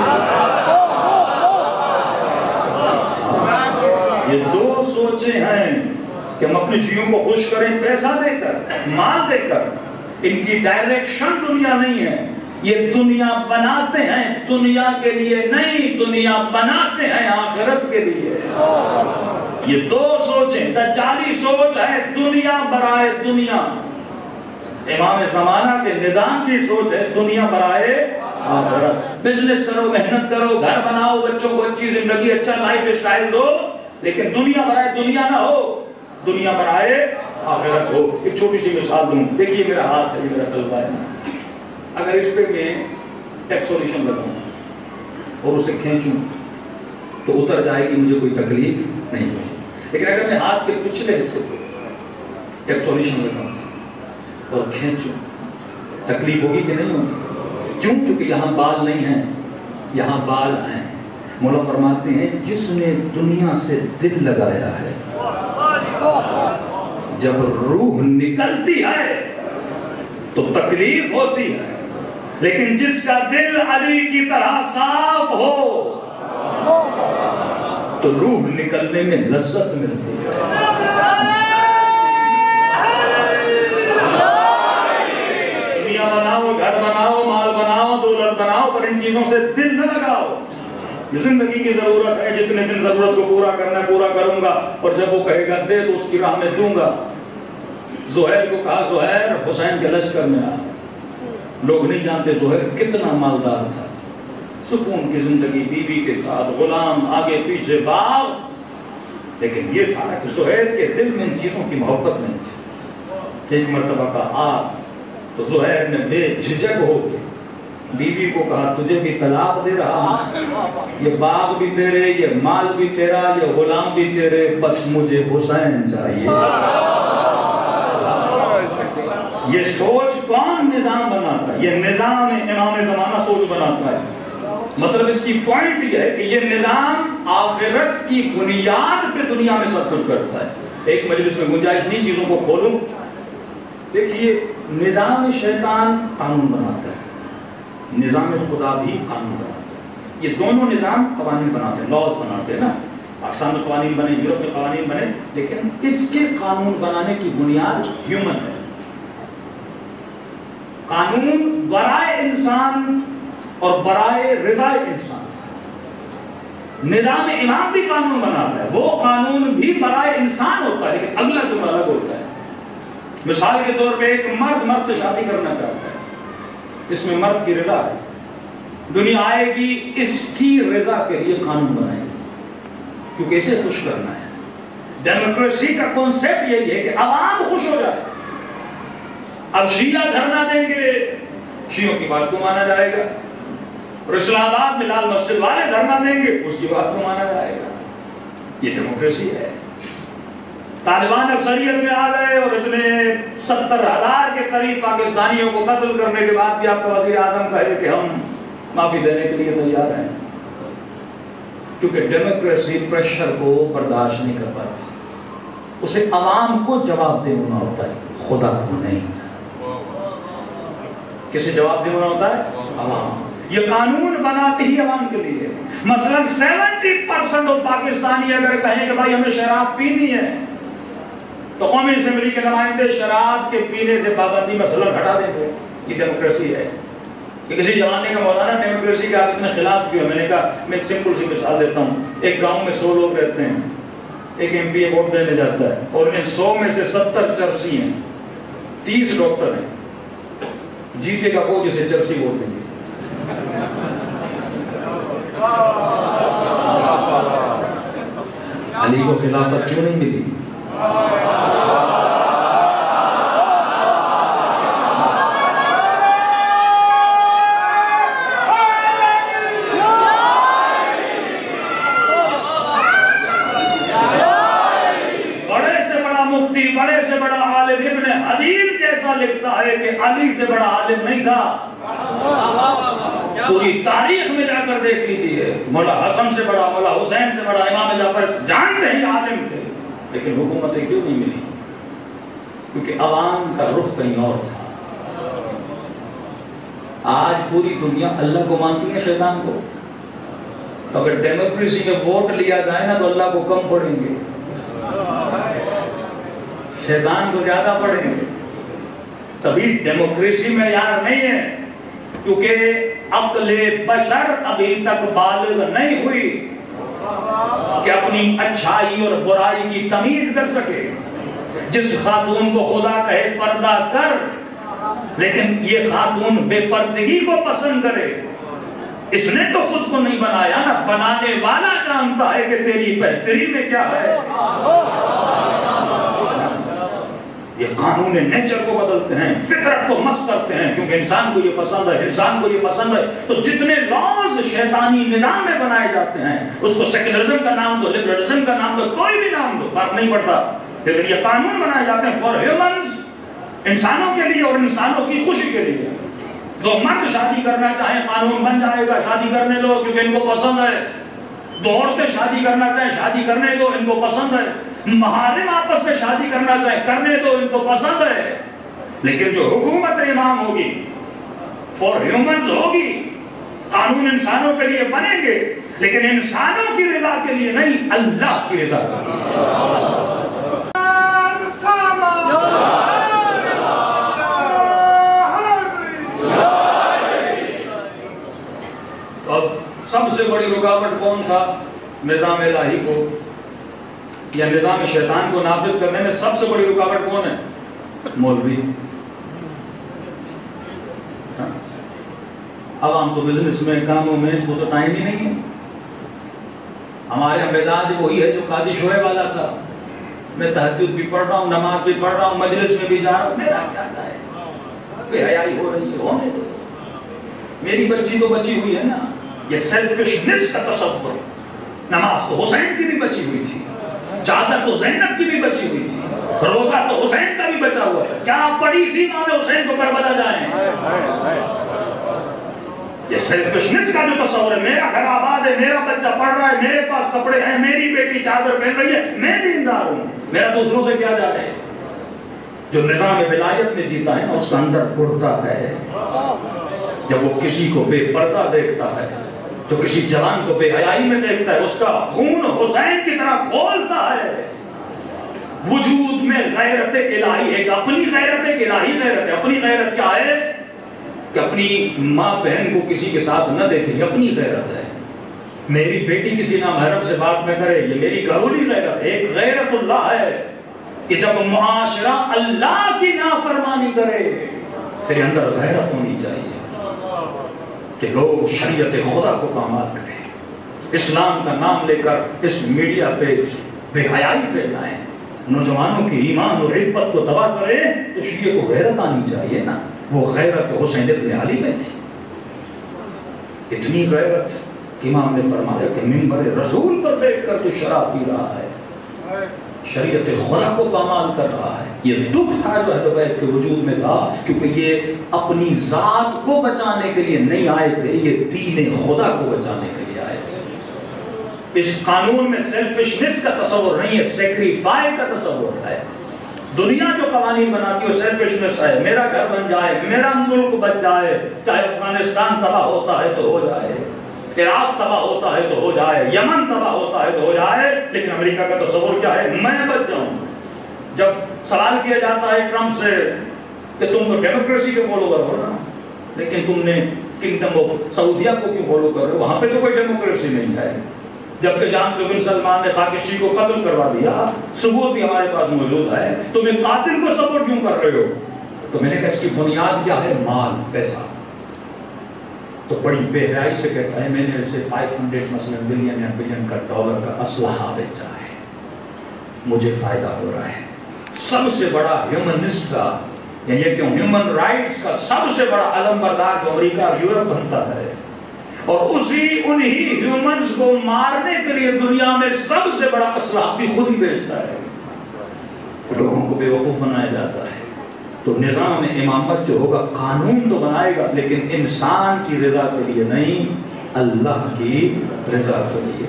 یہ 2 سوچیں ہیں کہ ہم اپنے شیعوں کو خوش کریں پیسہ دے کر، مال دے کر، ان کی ڈائریکشن دنیا نہیں ہے، یہ دنیا بناتے ہیں دنیا کے لیے نہیں، دنیا بناتے ہیں آخرت کے لیے۔ یہ 2 سوچیں، دجالی سوچ ہے دنیا برائے دنیا، امام زمانہ کے نظام کی سوچ ہے دنیا برائے آخرت۔ بزنس کرو، محنت کرو، گھر بناؤ، بچوں کو اچھی زندگی، اچھا لائف اسٹائل دو، لیکن دنیا برائے دنیا نہ ہو، دنیا برائے آخرت ہو۔ ایک چھوٹی سی مثال دوں، دیکھیے میرا ہاتھ ہے، یہ میرا طلبہ ہے، اگر اس پہ میں ٹیکسولیشن لگاؤں اور اسے کھینچوں تو اتر جائے گی، مجھے کوئی تکلیف نہیں ہوگی، لیکن اگر میں ہاتھ کے پچھلے حصے پہ ٹیکسولیشن لگاؤں اور کھینچوں تکلیف ہوگی کہ نہیں ہوگی؟ کیوں؟ کیونکہ یہاں بال نہیں ہیں، یہاں بال ہیں۔ مولا فرماتے ہیں جس نے دنیا سے دل لگایا ہے، جب روح نکلتی ہے تو تکلیف ہوتی ہے، لیکن جس کا دل علی کی طرح صاف ہو تو روح نکلنے میں لذت ملتی ہے۔ دنیا بناؤ، گھر بناؤ، مال بناؤ، دولت بناؤ، پر ان چیزوں سے دل نہ لگاؤ۔ زندگی کی ضرورت ہے، جتنے دن ضرورت کو پورا کرنا پورا کروں گا، اور جب وہ کہے گا دے تو اس کی راہ میں دوں گا۔ زہیر کو کہا زہیر حسین کے لشکر میں آ۔ لوگ نہیں جانتے زہیر کتنا مالدار تھا، سکون کی زندگی، بیوی کے ساتھ، غلام، آگے پیچھے باغ، لیکن یہ تھا کہ زہیر کے دل میں ان چیزوں کی محبت نہیں تھی۔ ایک مرتبہ کا آ تو زہیر نے بے جھجک ہو کے بیوی کو کہا تجھے بھی طلاق دے رہا ہوں، یہ باغ بھی تیرے، یہ مال بھی تیرا، یہ غلام بھی تیرے، بس مجھے حسین چاہیے۔ یہ سوچ کون نظام بناتا ہے؟ یہ نظام امام زمانہ سوچ بناتا ہے۔ مطلب اس کی پوائنٹ یہ ہے کہ یہ نظام آخرت کی بنیاد پہ دنیا میں سب کچھ کرتا ہے۔ ایک مجلس میں گنجائش نہیں چیزوں کو کھولوں۔ دیکھیے نظام شیطان قانون بناتا ہے، نظام خدا بھی قانون بناتا ہے۔ یہ دونوں نظام قوانین بناتے ہیں، لاز بناتے ہیں نا۔ پاکستان میں قوانین بنے، یورپ میں قوانین بنے، لیکن اس کے قانون بنانے کی بنیاد ہیومن ہے۔ قانون برائے انسان اور برائے رضا انسان۔ نظام امام بھی قانون بناتا ہے، وہ قانون بھی برائے انسان ہوتا ہے، لیکن اگلا جملہ الگ ہوتا ہے۔ مثال کے طور پہ ایک مرد سے شادی کرنا چاہتا ہے، اس میں مرد کی رضا ہے، دنیا آئے گی اس کی رضا کے لیے قانون بنائے گی، کیونکہ اسے خوش کرنا ہے۔ ڈیموکریسی کا کانسیپٹ یہی ہے کہ عوام خوش ہو جائے۔ اب شیعہ دھرنا دیں گے، شیعوں کی بات کو مانا جائے گا، اور اسلام آباد میں لال مسجد والے دھرنا دیں گے، اس کی بات کو مانا جائے گا۔ یہ ڈیموکریسی ہے۔ طالبان اکثریت میں آ گئے اور اتنے 70,000 کے قریب پاکستانیوں کو قتل کرنے کے بعد بھی آپ کا وزیر اعظم کہے کہ ہم معافی دینے کے لیے تیار ہیں، کیونکہ ڈیموکریسی پریشر کو برداشت نہیں کر پاتی، اسے عوام کو جواب دینا ہوتا ہے، خدا کو نہیں۔ کسے جواب دینا ہوتا ہے؟ عوام۔ یہ قانون بناتے ہی عوام کے لیے۔ مثلا 70% پاکستانی اگر کہیں کہ بھائی ہمیں شراب پینی ہے، تو قومی اسمبلی کے نمائندے شراب کے پینے سے پابندی مثلا ہٹا دیتے۔ یہ ڈیموکریسی ہے۔ کہ کسی زمانے کا مولانا ڈیموکریسی کے آپ اتنے خلاف کیوں؟ میں نے کہا میں ایک سمپل سی مثال دیتا ہوں۔ ایک گاؤں میں 100 لوگ رہتے ہیں، ایک ایم پی ووٹ دینے جاتا ہے، اور ان 100 میں سے 70 چرسی ہیں، 30 ڈاکٹر ہیں۔ جیتے گا وہ جسے چرسی ووٹ دیں گے۔ علی کو خلافت کیوں نہیں ملی؟ بڑے سے بڑا عالم ابن حدیث جیسا لکھتا ہے کہ علی سے بڑا عالم نہیں تھا۔ پوری تاریخ میں جا کر دیکھ لیجیے، مولا حسن سے بڑا، مولا حسین سے بڑا، امام جعفر جانتے ہی عالم تھے، لیکن حکومتیں کیوں نہیں ملی؟ کیونکہ عوام کا رخ کہیں اور تھا۔ آج پوری دنیا اللہ کو مانتی ہے، شیطان کو۔ اگر ڈیموکریسی میں ووٹ لیا جائے نا تو اللہ کو کم پڑیں گے، شیطان کو زیادہ پڑھیں گے۔ تبھی ڈیموکریسی میں یار نہیں ہے، کیونکہ عقل بشر ابھی تک بالغ نہیں ہوئی کہ اپنی اچھائی اور برائی کی تمیز کر سکے۔ جس خاتون کو خدا کہے پردہ کر، لیکن یہ خاتون بے پردگی کو پسند کرے، اس نے تو خود کو نہیں بنایا نا، بنانے والا جانتا ہے کہ تیری بہتری میں کیا ہے۔ یہ قانون نیچر کو بدلتے ہیں، فطرت کو مس کرتے ہیں، کیونکہ انسان کو یہ پسند ہے، انسان کو یہ پسند ہے۔ تو جتنے لاز شیطانی نظام میں بنائے جاتے ہیں، اس کو سیکولرزم کا نام دو، لبرلزم کا نام دو، کوئی بھی نام دو، فرق نہیں پڑتا، لیکن یہ قانون بنائے جاتے ہیں فار ہیومنز، انسانوں کے لیے اور انسانوں کی خوشی کے لیے۔ جو مرد شادی کرنا چاہیں قانون بن جائے گا، شادی کرنے دو کیونکہ ان کو پسند ہے۔ دو عورتیں شادی کرنا چاہیں شادی کرنے دو، ان کو پسند ہے۔ محارم آپس میں شادی کرنا چاہیں کرنے دو، ان کو پسند ہے۔ لیکن جو حکومت امام ہوگی فار ہیومنز ہوگی، قانون انسانوں کے لیے بنیں گے، لیکن انسانوں کی رضا کے لیے نہیں، اللہ کی رضا کے لیے۔ اب سب سے بڑی رکاوٹ کون تھا نظام الہی کو یا نظام شیطان کو نافذ کرنے میں؟ سب سے بڑی رکاوٹ کون ہے؟ مولوی۔ اب ہم تو بزنس میں، کاموں میں، اس کو تو ٹائم ہی نہیں ہے۔ ہمارے مزاج وہی ہے جو قاضی شعیب والا تھا، میں تہجد بھی پڑھ رہا ہوں، نماز بھی پڑھ رہا ہوں، مجلس میں بھی جا رہا ہوں، میرا کیا ہے؟ بے حیائی ہو رہی ہے، ہونے دو، میری بچی تو بچی ہوئی ہے نا۔ یہ سیلفشنس کا تصور۔ نماز تو حسین کی بھی بچی ہوئی تھی، چادر تو زینب کی بھی بچی ہوئی تھی، روزہ تو حسین کا بھی بچا ہوا تھا، کیا پڑی تھی امام حسین کو کربلا جائیں؟ یہ سیلفشنس کا جو تصور ہے، میرا گھر آباد ہے، میرا بچہ پڑھ رہا ہے، میرے پاس کپڑے ہیں، میری بیٹی چادر پہن رہی ہے، میں دیندار ہوں، میرا دوسروں سے کیا جا رہا ہے؟ جو نظام ولایت میں جیتا ہے نا، اس کا اندر پڑتا ہے۔ جب وہ کسی کو بے پردہ دیکھتا ہے، جو کسی جوان کو بے حیائی میں دیکھتا ہے، اس کا خون حسین کی طرح کھولتا ہے۔ وجود میں غیرت الہی ہے، اپنی غیرت ایک الہی غیرت ہے۔ اپنی غیرت کیا ہے؟ کہ اپنی ماں بہن کو کسی کے ساتھ نہ دیکھیں، یہ اپنی غیرت ہے۔ میری بیٹی کسی نامحرم سے بات نہ کرے، یہ میری گھریلو غیرت ہے۔ ایک غیرت اللہ ہے کہ جب معاشرہ اللہ کی نافرمانی کرے، تیرے اندر غیرت ہونی چاہیے کہ لوگ شریعت خدا کو پامال کریں، اسلام کا نام لے کر اس میڈیا پہ بے حیائی پھیلائیں، نوجوانوں کی ایمان اور عفت کو تباہ کریں، تو شیعہ کو غیرت آنی چاہیے نا۔ وہ غیرت حسین ابن علی میں تھی، اتنی غیرت امام نے فرمایا کہ منبر رسول پر بیٹھ کر تو شراب پی رہا ہے، شریعت خدا کو پامال کر رہا ہے۔ یہ دکھ تھا جو اہل بیت کے وجود میں تھا، کیونکہ یہ اپنی ذات کو بچانے کے لیے نہیں آئے تھے، یہ دین خدا کو بچانے کے لیے آئے تھے۔ اس قانون میں سیلفشنس کا تصور نہیں ہے، سیکریفائی کا تصور ہے۔ دنیا جو قوانین بناتی ہے سیلفشنس ہے، میرا گھر بن جائے، میرا ملک بچ جائے، چاہے افغانستان تباہ ہوتا ہے تو ہو جائے، عراق تباہ ہوتا ہے تو ہو جائے، یمن تباہ ہوتا ہے تو ہو جائے، لیکن امریکہ کا تصور کیا ہے؟ میں بچ جاؤں۔ جب سوال کیا جاتا ہے ٹرمپ سے کہ تم تو ڈیموکریسی کے فالوور ہو نا، لیکن تم نے کنگڈم آف سعودیہ کو کیوں فالو کر رہے ہو؟ وہاں پہ تو کوئی ڈیموکریسی نہیں ہے، جبکہ جان بن سلمان نے خاکشی کو قتل کروا دیا، ثبوت بھی ہمارے پاس موجود ہے، تم ایک قاتل کو سپورٹ کیوں کر رہے ہو؟ تو میں نے کہا اس کی بنیاد کیا ہے؟ مال، پیسہ۔ تو بڑی بے حیائی سے کہتا ہے میں نے اسے 500 مثلا بلین یا بلین کا ڈالر کا اسلحہ بیچا ہے، مجھے فائدہ ہو رہا ہے۔ سب سے بڑا ہیومنسٹ کا یعنی کہ ہیومن رائٹس کا سب سے بڑا علم بردار جو امریکہ اور یورپ بنتا ہے، اور انہی ہیومنز کو مارنے کے لیے دنیا میں سب سے بڑا اسلحہ بھی خود ہی بیچتا ہے، لوگوں کو بے وقوف بنایا جاتا ہے۔ تو نظام امامت جو ہوگا قانون تو بنائے گا، لیکن انسان کی رضا کے لیے نہیں، اللہ کی رضا کے لیے۔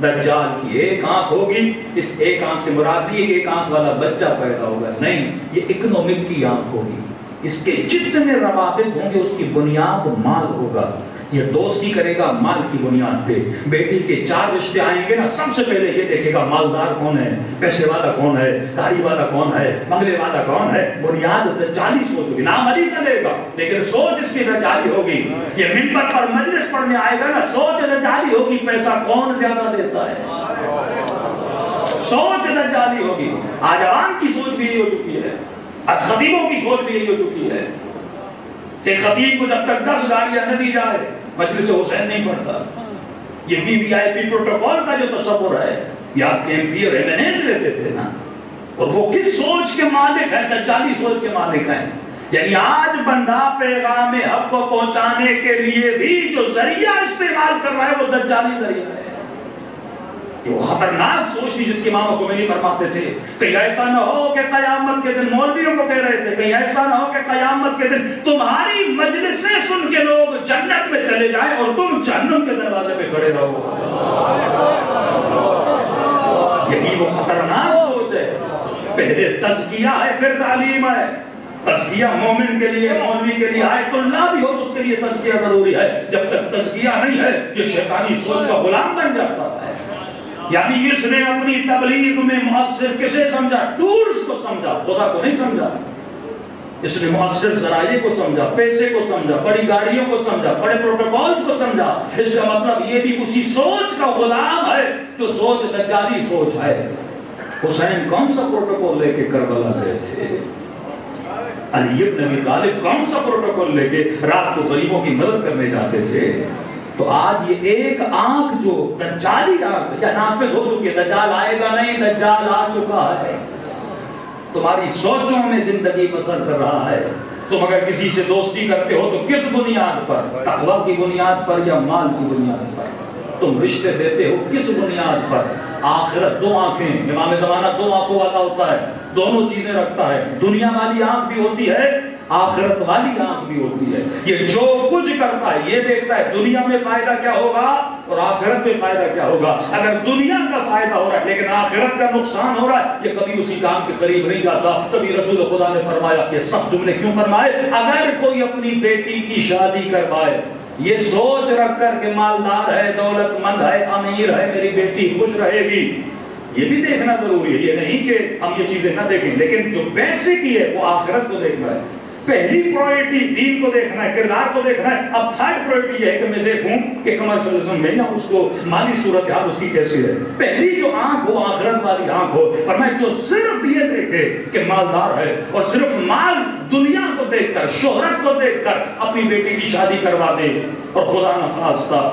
دجال کی ایک آنکھ ہوگی، اس ایک آنکھ سے مراد نہیں ایک آنکھ والا بچہ پیدا ہوگا، نہیں، یہ اکنومک کی آنکھ ہوگی، اس کے جتنے روابط ہوں گے اس کی بنیاد مال ہوگا، یہ دوستی کرے گا مال کی بنیاد پہ۔ بیٹی کے 4 رشتے آئیں گے نا، سب سے پہلے یہ دیکھے گا مالدار کون ہے، پیسے والا کون ہے، گاڑی والا کون ہے، بنگلے والا کون ہے۔ بنیاد دجالی سوچ ہوگی، نام علی کا لے گا لیکن سوچ اس کی دجالی ہوگی۔ یہ منبر پر مجلس پڑھنے آئے گا نا، سوچ دجالی ہوگی، پیسہ کون زیادہ دیتا ہے، سوچ دجالی ہوگی۔ آج عوام کی سوچ بھی یہی ہو چکی ہے، آج خطیبوں کی سوچ بھی یہی ہو چکی ہے کہ خطیب کو جب تک 10 گاڑیاں نہ دی جائے مجلس حسین نہیں پڑھتا۔ یہ VIP پروٹوکول کا جو تصور ہے، یہ آپ کے MP اور MNAs لیتے تھے نا، اور وہ کس سوچ کے مالک ہیں؟ دجالی سوچ کے مالک ہیں۔ یعنی آج بندہ پیغام حق کو پہنچانے کے لیے بھی جو ذریعہ استعمال کر رہا ہے وہ دجالی ذریعہ ہے۔ وہ خطرناک سوچ تھی جس کی امام خمینی فرماتے تھے کہیں ایسا نہ ہو کہ قیامت کے دن، مولویوں کو کہہ رہے تھے کہیں ایسا نہ ہو کہ قیامت کے دن تمہاری مجلسیں سن کے لوگ جنت میں چلے جائیں اور تم جہنم کے دروازے پہ کھڑے رہو۔ یہی وہ خطرناک سوچ ہے۔ پہلے تزکیہ ہے پھر تعلیم ہے۔ تزکیہ مومن کے لیے، مولوی کے لیے، آیت اللہ بھی ہو اس کے لیے تزکیہ ضروری ہے۔ جب تک تزکیہ نہیں ہے، یہ شیطانی سوچ کا غلام بن جاتا ہے۔ یعنی اس نے اپنی تبلیغ میں مؤثر کسے سمجھا؟ ٹولز کو سمجھا، خدا کو نہیں سمجھا۔ اس نے مؤثر ذرائع کو سمجھا، پیسے کو سمجھا، بڑی گاڑیوں کو سمجھا، بڑے پروٹوکولز کو سمجھا۔ اس کا مطلب یہ بھی اسی سوچ کا غلام ہے جو سوچ دجالی سوچ ہے۔ حسین کون سا پروٹوکول لے کے کربلا گئے تھے؟ علی ابن ابی طالب کون سا پروٹوکول لے کے رات کو غریبوں کی مدد کرنے جاتے تھے؟ تو آج یہ ایک آنکھ جو دجالی آنکھ یا نافذ ہو چکی ہے، دجال آئے گا نہیں، دجال آ چکا ہے، تمہاری سوچوں میں زندگی بسر کر رہا ہے۔ تم اگر کسی سے دوستی کرتے ہو تو کس بنیاد پر؟ تقوی کی بنیاد پر یا مال کی بنیاد پر؟ تم رشتے دیتے ہو کس بنیاد پر؟ آخرت دو آنکھیں، امام زمانہ دو آنکھوں والا ہوتا ہے، دونوں چیزیں رکھتا ہے، دنیا والی آنکھ بھی ہوتی ہے، آخرت والی آنکھ بھی ہوتی ہے۔ یہ جو کچھ کرتا ہے یہ دیکھتا ہے دنیا میں فائدہ کیا ہوگا اور آخرت میں فائدہ کیا ہوگا۔ اگر دنیا کا فائدہ ہو رہا ہے لیکن آخرت کا نقصان ہو رہا ہے، یہ کبھی اسی کام کے قریب نہیں جاتا۔ کبھی رسول خدا نے فرمایا، یہ سخت جملے کیوں فرمائے؟ اگر کوئی اپنی بیٹی کی شادی کروائے یہ سوچ رکھ کر کہ مالدار ہے، دولت مند ہے، امیر ہے، میری بیٹی خوش رہے گی، یہ بھی دیکھنا ضروری ہے۔ یہ نہیں کہ ہم یہ چیزیں نہ دیکھیں، لیکن جو پیسے کی ہے وہ آخرت کو دیکھنا ہے۔ پہلی پرائورٹی دین کو دیکھنا ہے، کردار کو دیکھنا ہے۔ اب تھرڈ پرائورٹی یہ ہے کہ میں دیکھوں کہ کمرشلزم میں یا اس کو مالی صورتحال اس کی کیسی ہے۔ پہلی جو آنکھ ہو آخرت والی آنکھ ہو، فرمایا جو صرف یہ دیکھے کہ مالدار ہے اور صرف مال دنیا کو دیکھ کر، شہرت کو دیکھ کر اپنی بیٹی کی شادی کروا دے، اور خدا نخواستہ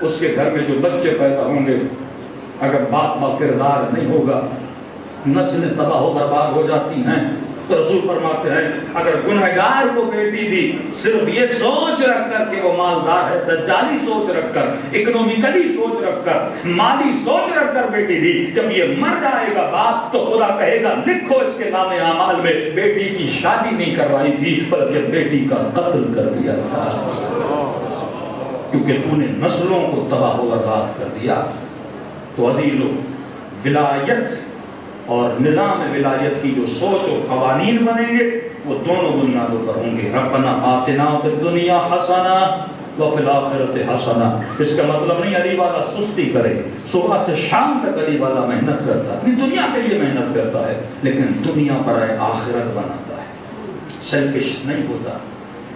اس کے گھر میں جو بچے پیدا ہوں گے اگر باپ با کردار نہیں ہوگا، نسلیں تباہ و برباد ہو جاتی ہیں۔ تو رسول فرماتے ہیں اگر گنہگار کو بیٹی دی صرف یہ سوچ رکھ کر کہ وہ مالدار ہے، دجالی سوچ رکھ کر، اکنومیکلی سوچ رکھ کر، مالی سوچ رکھ کر بیٹی دی، جب یہ مر جائے گا باپ تو خدا کہے گا لکھو اس کے نام اعمال میں بیٹی کی شادی نہیں کروائی تھی بلکہ بیٹی کا قتل کر دیا تھا، کیونکہ تو نے نسلوں کو تباہ و برباد کر دیا۔ تو عزیزو، ولایت اور نظام ولایت کی جو سوچ و قوانین بنیں گے وہ دونوں بنیادوں پر ہوں گے۔ ربنا آتنا فی الدنیا حسنہ وفی الآخرۃ حسنہ۔ اس کا مطلب نہیں علی والا سستی کرے، صبح سے شام تک علی والا محنت کرتا ہے، دنیا کے لیے محنت کرتا ہے لیکن دنیا پر آخرت بناتا ہے، سیلفش نہیں ہوتا۔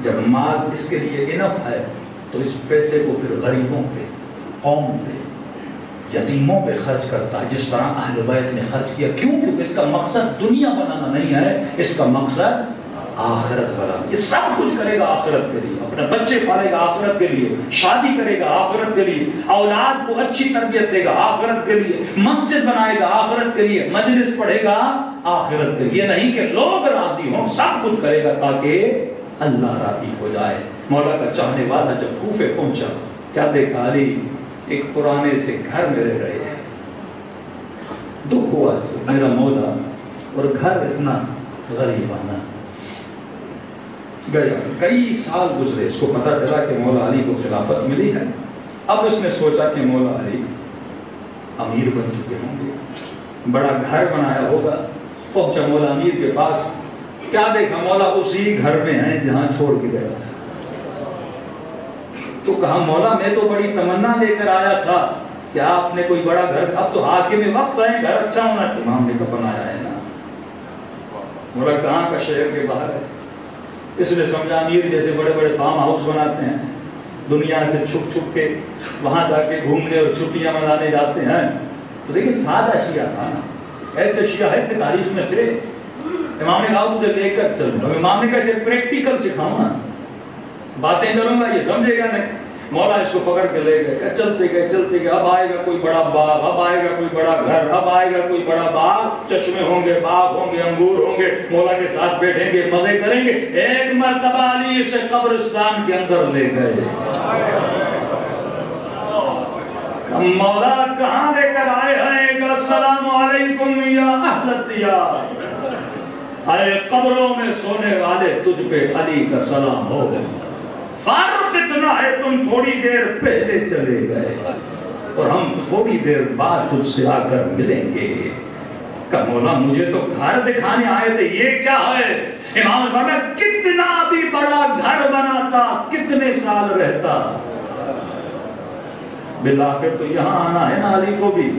جب مال اس کے لیے انف ہے تو اس پیسے کو پھر غریبوں پہ، قوم پہ، یتیموں پہ خرچ کرتا ہے، جس طرح اہل بیت نے خرچ کیا۔ کیوں؟ کیونکہ اس کا مقصد دنیا بنانا نہیں ہے، اس کا مقصد آخرت بنانا۔ یہ سب کچھ کرے گا آخرت کے لیے، اپنے بچے پالے گا آخرت کے لیے، شادی کرے گا آخرت کے لیے، اولاد کو اچھی تربیت دے گا آخرت کے لیے، مسجد بنائے گا آخرت کے لیے، مجلس پڑھے گا آخرت کے لیے۔ یہ نہیں کہ لوگ راضی ہوں، سب کچھ کرے گا تاکہ اللہ راضی ہو جائے۔ مولا کا چاہنے والا جب کوفے پہنچا، کیا دیکھا؟ علی ایک پرانے سے گھر میں رہ رہے ہیں، دکھ ہوا میرا مولا، اور گھر اتنا غریبانہ۔ گیا کئی سال گزرے، اس کو پتا چلا کہ مولا علی کو خلافت ملی ہے۔ اب اس نے سوچا کہ مولا علی امیر بن چکے ہوں گے، بڑا گھر بنایا ہوگا۔ پہنچا مولا امیر کے پاس، کیا دیکھا؟ مولا اسی گھر میں ہیں جہاں چھوڑ کے گیا تھا۔ تو کہا مولا میں تو بڑی تمنا لے کر آیا تھا کہ آپ نے کوئی بڑا گھر، اب تو حاکم وقت ہے، گھر اچھا ہونا چاہیے، ہم نے کب بنایا ہے نا۔ مولا کہاں کا؟ شہر کے باہر ہے۔ اس نے سمجھا امیر جیسے بڑے بڑے فارم ہاؤس بناتے ہیں، دنیا سے چھپ چھپ کے وہاں جا کے گھومنے اور چھٹیاں منانے جاتے ہیں۔ تو دیکھیں سادہ شیعہ تھا نا، ایسے شیعہ ہے تھے تاریخ میں پھرے۔ امام نے کہا تجھے لے کر چلوں، امام نے کہا پریکٹیکل سکھاؤں نا، باتیں کروں گا یہ سمجھے گا نہیں۔ مولا اس کو پکڑ کے لے گئے، چلتے گئے، اب آئے گا کوئی بڑا باغ، اب آئے گا کوئی بڑا گھر، اب آئے گا کوئی بڑا باغ، چشمے ہوں گے، باغ ہوں گے، انگور ہوں گے، مولا کے ساتھ بیٹھیں گے، مزے کریں گے۔ ایک مرتبہ علی سے قبرستان کے اندر لے گئے۔ مولا کہاں لے کر آئے ہیں؟ السلام علیکم یا اہل الدیار، اے قبروں میں سونے والے تجھ پہ علی کا سلام ہو۔ فرق اتنا ہے تم تھوڑی دیر پہلے چلے گئے اور ہم تھوڑی دیر بعد تجھ سے آ کر ملیں گے۔ کہ مولا مجھے تو گھر دکھانے آئے تھے، یہ کیا ہے؟ امام نے فرمایا کتنا بھی بڑا گھر بناتا کتنے سال رہتا، بالآخر تو یہاں آنا ہے نا علی کو بھی،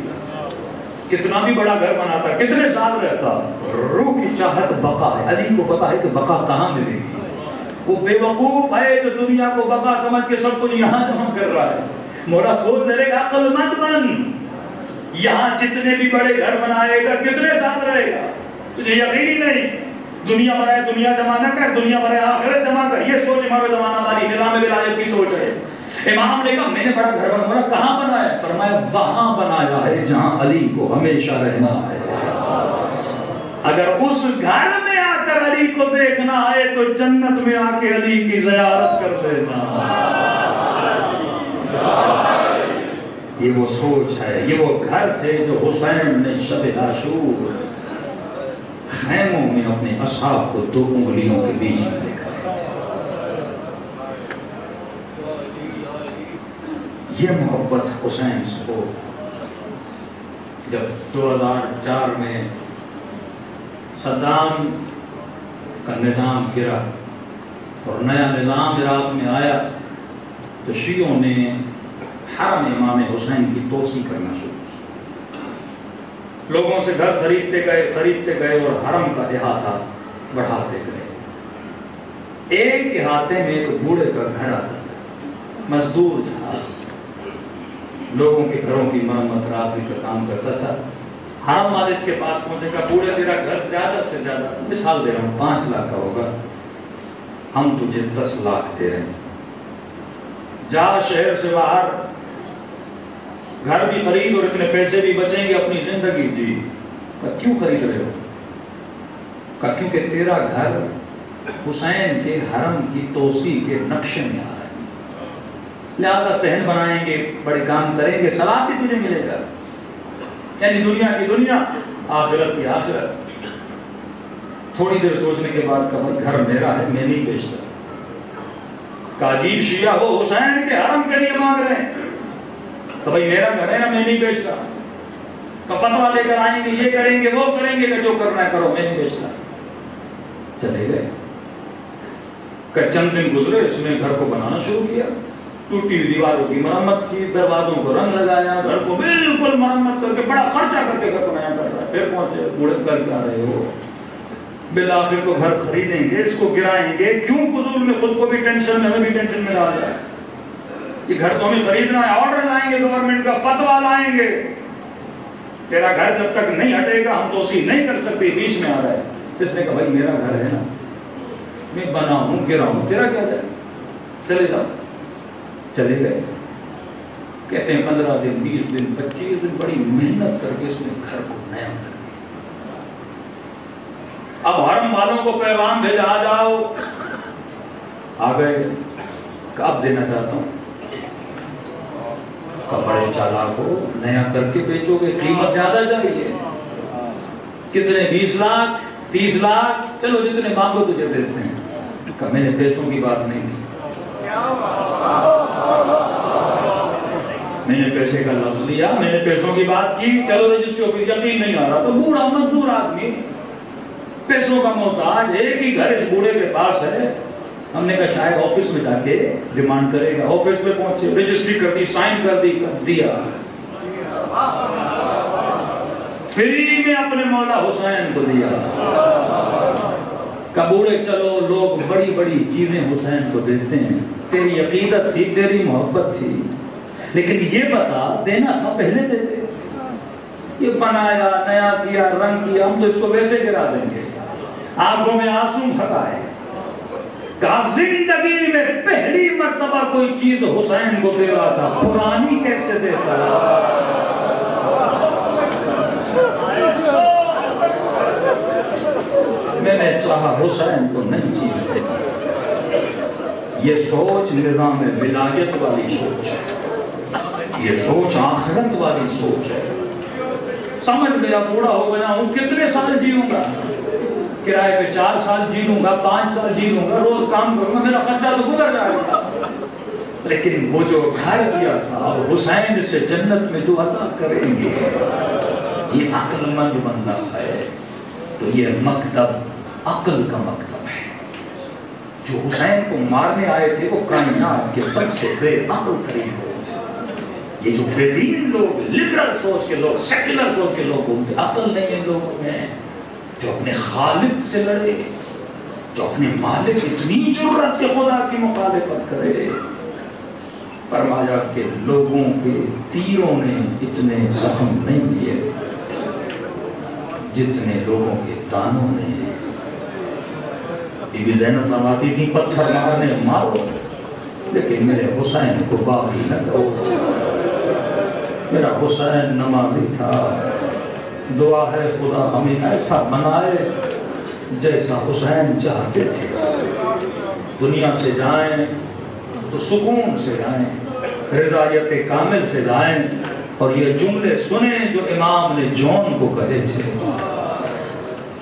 کتنا بھی بڑا گھر بناتا کتنے سال رہتا، روح کی چاہت بقا ہے، علی کو پتا ہے کہ بقا کہاں ملے گی، وہ بے وقوف ہے جو دنیا کو بقا سمجھ کے سب کچھ یہاں جمع کر رہا ہے۔ مولا سوچ لے گا عقل مند بن، یہاں جتنے بھی بڑے گھر بنائے گا کتنے سال رہے گا، تجھے یقین ہی نہیں، دنیا بنائے دنیا جمع نہ کر، دنیا بنائے آخرت جمع کر، یہ سوچ امام زمانہ والی نظام ولایت کی سوچ ہے۔ امام نے کہا میں نے بڑا گھر بنایا، کہاں بنایا؟ فرمایا وہاں بنایا ہے جہاں علی کو ہمیشہ رہنا ہے، اگر اس گھر میں آ کر علی کو دیکھنا ہے تو جنت میں آ کے علی کی زیارت کر لینا۔ یہ وہ سوچ ہے، یہ وہ گھر تھے جو حسین نے شب عاشور خیموں میں اپنے اصحاب کو 2 انگلیوں کے بیچ میں دیکھا ہے۔ یہ محبت حسین سے ہو، جب 2004 میں صدام کا نظام گرا اور نیا نظام عراق میں آیا تو شیعوں نے حرم امام حسین کی توسیع کرنا شروع کی، لوگوں سے گھر خریدتے گئے اور حرم کا احاطہ بڑھاتے گئے۔ ایک احاطے میں ایک بوڑھے کا گھر آتا تھا، مزدور تھا، لوگوں کے گھروں کی مرمت رازی کا کام کرتا تھا۔ حرم والے اس کے پاس پہنچے گا، بوڑھے تیرا گھر زیادہ سے زیادہ، مثال دے رہا ہوں، 5 لاکھ کا ہوگا، ہم تجھے 10 لاکھ دے رہے ہیں، جا شہر سے باہر گھر بھی خرید اور اتنے پیسے بھی بچیں گے، اپنی زندگی جی۔ کیوں خرید رہے ہو؟ کیونکہ تیرا گھر حسین کے حرم کی توسیع کے نقشے میں آ رہا ہے، لہذا صحن بنائیں گے، بڑے کام کریں گے، ثواب بھی تجھے ملے گا، یعنی دنیا کی دنیا آخرت کی آخرت۔ تھوڑی دیر سوچنے کے بعد کہا گھر میرا ہے، میں نہیں بیچتا۔ کا عجیب شیعہ ہو، حسین کے حرم کے لیے مانگ رہے ہیں، تو بھائی میرا گھر ہے نا، میں نہیں بیچتا۔ کا فتویٰ لے کر آئیں گے، یہ کریں گے وہ کریں گے، کہ جو کرنا ہے کرو، میں نہیں بیچتا۔ چلے گئے، کہ چند دن گزرے، اس نے گھر کو بنانا شروع کیا، ٹوٹی دیواروں کی مرمت کی، دروازوں کو رنگ لگایا، گھر کو بالکل مرمت کر کے بڑا خرچہ کر کے گھر کو نیا کر رہا ہے۔ پھر پہنچے، بوڑھے کر کے آ رہے ہو، بالآخر کو گھر خریدیں گے، اس کو گرائیں گے، کیوں فضول میں خود کو بھی ٹینشن میں، ہمیں بھی ٹینشن میں ڈال رہا ہے، یہ گھر تو ہمیں خریدنا ہے، آرڈر لائیں گے گورنمنٹ کا، فتویٰ لائیں گے، تیرا گھر جب تک نہیں ہٹے گا ہم توسیع نہیں کر سکتے، بیچ میں آ رہا ہے۔ اس نے کہا بھائی میرا گھر ہے نا، میں بناؤں گراؤں، تیرا کیا جائے، چلے جاؤ۔ چلے گئے، کہتے ہیں 15 دن 20 دن 25 دن بڑی محنت کر کے اس نے گھر کو نیا کر دیا۔ اب حرم والوں کو پیغام بھیجا، آ جاؤ، آ گئے، کب دینا چاہتا ہوں، بڑے چالاک کو نیا کر کے بیچو گے، قیمت زیادہ چاہیے، کتنے 20 لاکھ 30 لاکھ، چلو جتنے مانگو تجھے دیتے ہیں۔ کہ میں نے پیسوں کی بات نہیں کی، میں نے پیسے کا لفظ لیا، میں نے پیسوں کی بات کی، چلو رجسٹری آفس، یقین نہیں آ رہا تو بوڑھا مزدور آدمی پیسوں کا محتاج، ایک ہی گھر اس بوڑھے کے پاس ہے، ہم نے کہا شاید آفس میں جا کے ڈیمانڈ کرے گا۔ آفس میں پہنچے، رجسٹری کر دی، سائن کر دی، کر دیا، فری میں اپنے مولا حسین کو دیا۔ کبوڑے چلو، لوگ بڑی بڑی چیزیں حسین کو دیتے ہیں، تیری عقیدت تھی، تیری محبت تھی، لیکن یہ بتا دینا تھا پہلے دیتے، یہ بنایا، نیا کیا، رنگ کیا، ہم تو اس کو ویسے گرا دیں گے۔ آنکھوں میں آنسو بھرائے، کہا زندگی میں پہلی مرتبہ کوئی چیز حسین کو دے رہا تھا، پرانی کیسے دیتا ہے؟ میں نے چاہا حسین کو نئی چیز دے۔ یہ سوچ نظام ولایت والی سوچ ہے، یہ سوچ آخرت والی سوچ ہے۔ سمجھ گیا، بوڑھا ہو گیا ہوں، کتنے سال جیوں گا، کرائے پہ 4 سال جی لوں گا، 5 سال جی لوں گا، روز کام کروں گا، میرا خرچہ تو گزر جائے گا، لیکن وہ جو گھر دیا تھا حسین سے جنت میں جو عطا کریں گے، یہ عقل مند بندہ ہے، تو یہ مکتب عقل کا مکتب ہے۔ جو حسین کو مارنے آئے تھے وہ کائنات کے سب سے بے عقل ترین لوگ، یہ جو بے دین لوگ، لبرل سوچ کے لوگ، سیکولر سوچ کے لوگ ہوتے، عقل نہیں ہے لوگوں میں، جو اپنے خالق سے لڑے، جو اپنے مالک اتنی جرأت کے خدا کی مخالفت کرے۔ فرمایا کہ لوگوں کے تیروں نے اتنے زخم نہیں دیے جتنے لوگوں کے تانوں نے۔ بی بی زینب فرماتی تھی پتھر مارنے مارو لیکن میرے حسین کو باقی نہ کرو۔ میرا حسین نمازی تھا، دعا ہے خدا ہمیں ایسا بنائے جیسا حسین چاہتے تھے۔ دنیا سے جائیں تو سکون سے جائیں، رضایت کامل سے جائیں، اور یہ جملے سنیں جو امام نے جون کو کہے تھے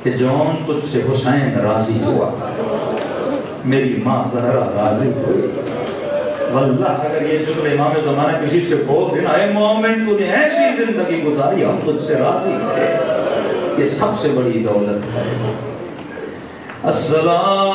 کہ جون تجھ سے حسین راضی ہوا، میری ماں زہرا راضی ہوئی۔ واللہ اگر یہ جملے امام زمانہ کسی سے بول دینا، اے مومن تو نے ایسی زندگی گزاری ہم تجھ سے راضی ہیں، یہ سب سے بڑی دولت ہے۔ السلام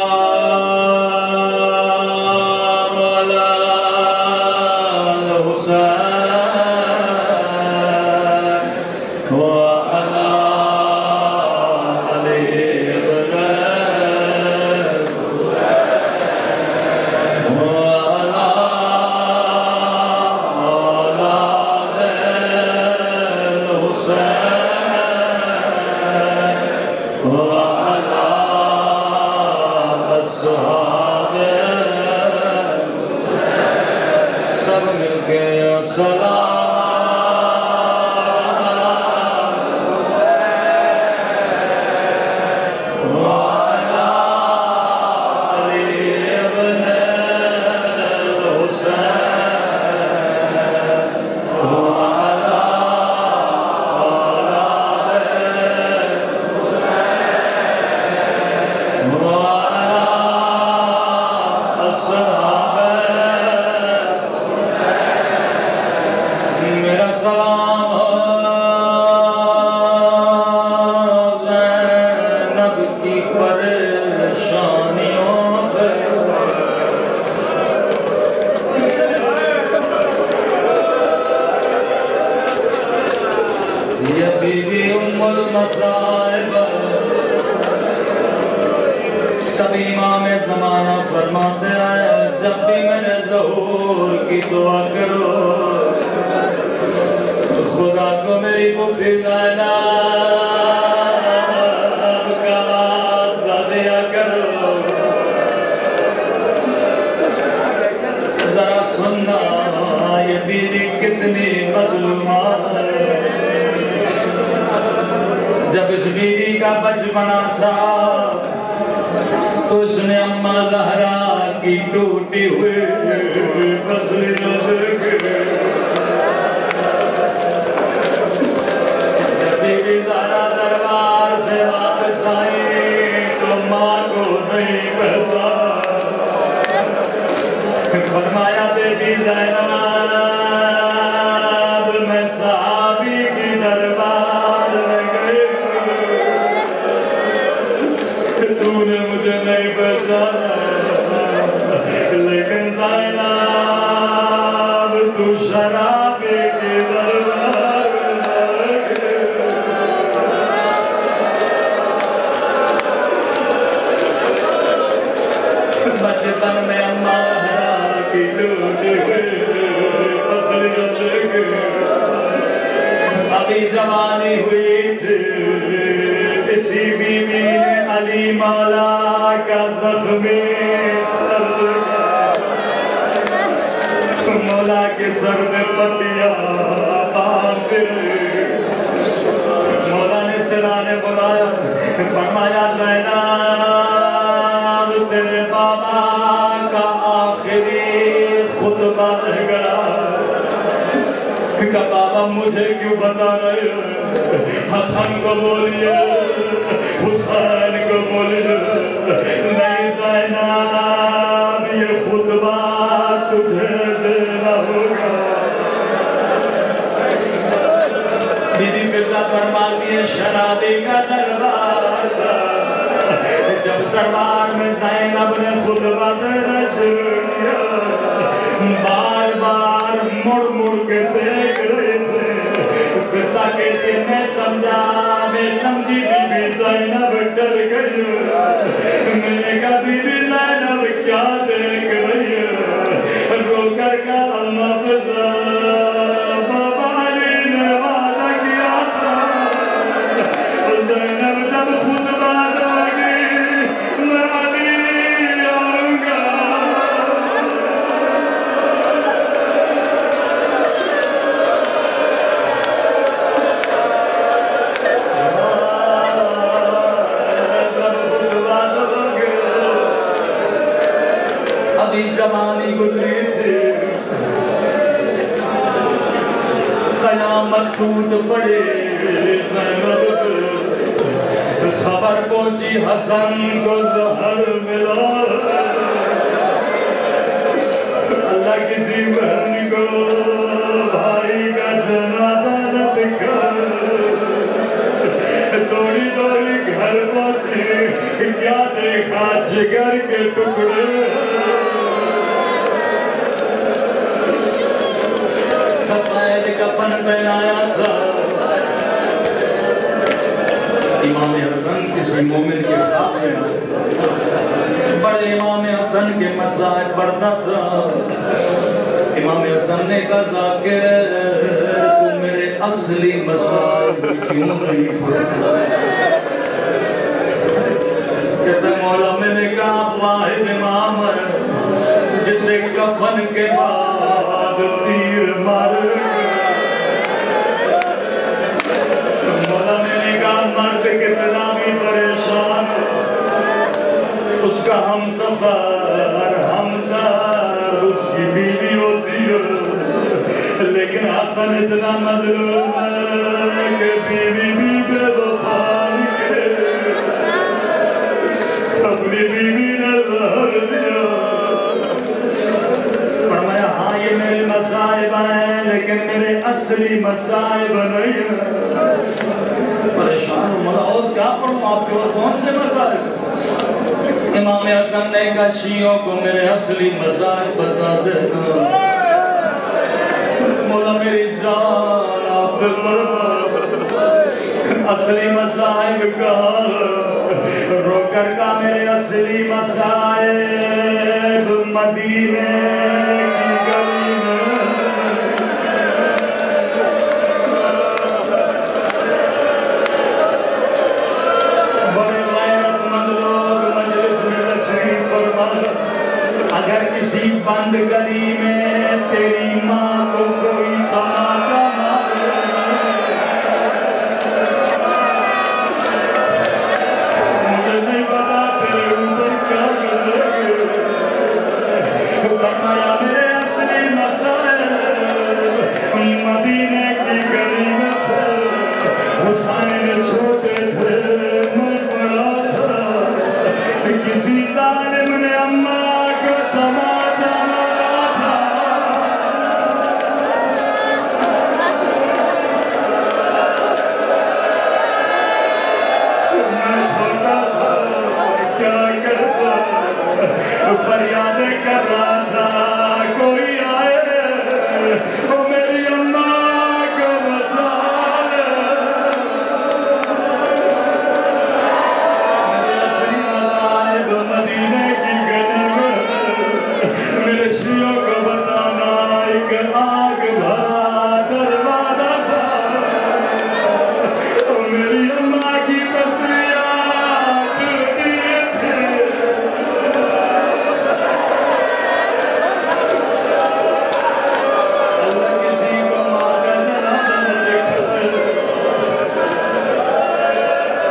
بچپنا تھا تو اس نے اماں زہرا کی ٹوٹی ہوئی بسری نہ دیکھے، جب بی بی زہرا دربار سے واپس آئی تو ماں کو نہیں پہچانا۔ فرمایا بیٹی زینب میں صحابی کی دربار میں گئی، تو نے مجھے نہیں پہچانا، لیکن زینب تو شرابی کی دربار میں گئی۔ بچپن میں اماں کی ٹوٹی ہوئی بسری لے ابھی جوانی ہوئی تھی، اسی بی بی نے علی مولا کا زخمی سر مولا کے سر میں پتیا باندھ، مولا نے سرانے بلایا، فرمایا زینب تیرے بابا کا آخری خطبہ رہ گیا، کہ بابا مجھے کیوں بتا رہے ہیں، حسن کو بولیے حسین کو بولیے، نہیں زینب یہ خطبہ تجھے دینا ہوگا۔ بی بی مرزا فرماتی ہے شرابی کا دربار تھا، جب دربار میں زینب نے خطبہ دینا شروع کیا، بار بار مڑ مڑ کے دیکھ رہے تھے۔ قصہ کہتے میں سمجھا، میں سمجھی بی بی زینب ڈر گئی۔ میں نے کہا بی بی زینب کیا دیکھ رہی ہے؟ رو کر کہا اللہ فضا بابا علی نے وعدہ کیا تھا زینب جب خطبہ دے گی میں علی آؤں گا۔ ابھی جوانی گزری تھی، قیامت ٹوٹ پڑے، خبر پہنچی حسن کو زہر ملا۔ اللہ کسی بہن کو بھائی کا جنازہ نہ دکھا، دوڑی دوڑی گھر پہنچی، کیا دیکھا جگر کے ٹکڑے۔ سفید کفن پہنایا تھا، امام حسن کسی مومن کے خواب میں بڑے امام حسن کے مسائل پڑھتا تھا۔ امام حسن نے کہا ذاکر تو میرے اصلی مسائل کیوں نہیں پڑھتا؟ کہتا مولا میں نے کہا واحد امام ہے جسے کفن کے بعد تیر مارے۔ مولا میں نے کہا مرد کتنا بھی پریشان، اس کا ہم سفر ہمدار اس کی بیوی ہوتی ہے، لیکن حسن اتنا مظلوم ہے کہ بیوی بھی بے وفا کے اپنی بیوی نے زہر دیا۔ فرمایا ہاں یہ میرے مصائب ہیں لیکن میرے اصلی مصائب نہیں ہیں۔ پریشان ہوں مولا اور کیا پڑھوں آپ کے اور کون سے مصائب؟ امام حسن نے کہا شیعوں کو میرے اصلی مصائب بتا دینا۔ مولا میری جان آپ اصلی مصائب کہا، رو کر کا میرے اصلی مصائب مدینے کی گلی میں۔ بڑے غیرت مند لوگ مجلس میں تشریف فرما، اگر کسی بند گلی میں تیری ماں کو کوئی تماچا مارے، مجھے نہیں پتا تیرے اوپر کیا کرے گے۔ فرمایا میرے اصلی مسائل مدینے کی گلی میں تھے، حسین چھوٹے تھے میں بڑا تھا، کسی ظالم نے اماں کو تماچا مارا تھا۔ میں چھوٹا تھا کیا کرتا، فریادیں کر رہا تھا کوئی آئے وہ میری اماں کو بچا لے۔ میرے اصلی مصائب مدینے کی گلی میں، میرے شیعوں کو بتانا ایک آگ بھرا دروازہ تھا، میری اماں کی پسلیاں ٹوٹی تھی۔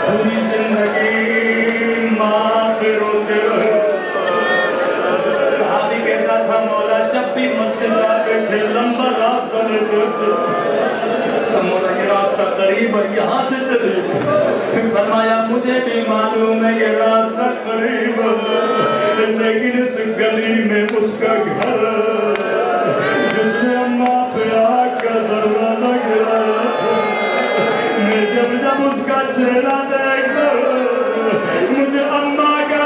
پوری زندگی ماں پہ روتے رہے۔ صحابی کہتا تھا مولا جب بھی مسجد جاتے تھے لمبا راستہ لیتے تھے، مولا یہ راستہ قریب ہے یہاں سے چلے۔ فرمایا مجھے بھی معلوم ہے یہ راستہ قریب ہے، لیکن اس گلی میں اس کا گھر جس نے اماں پہ آگ کا دروازہ گرایا تھا، میں جب اس کا چہرہ دیکھتا مجھے اماں کا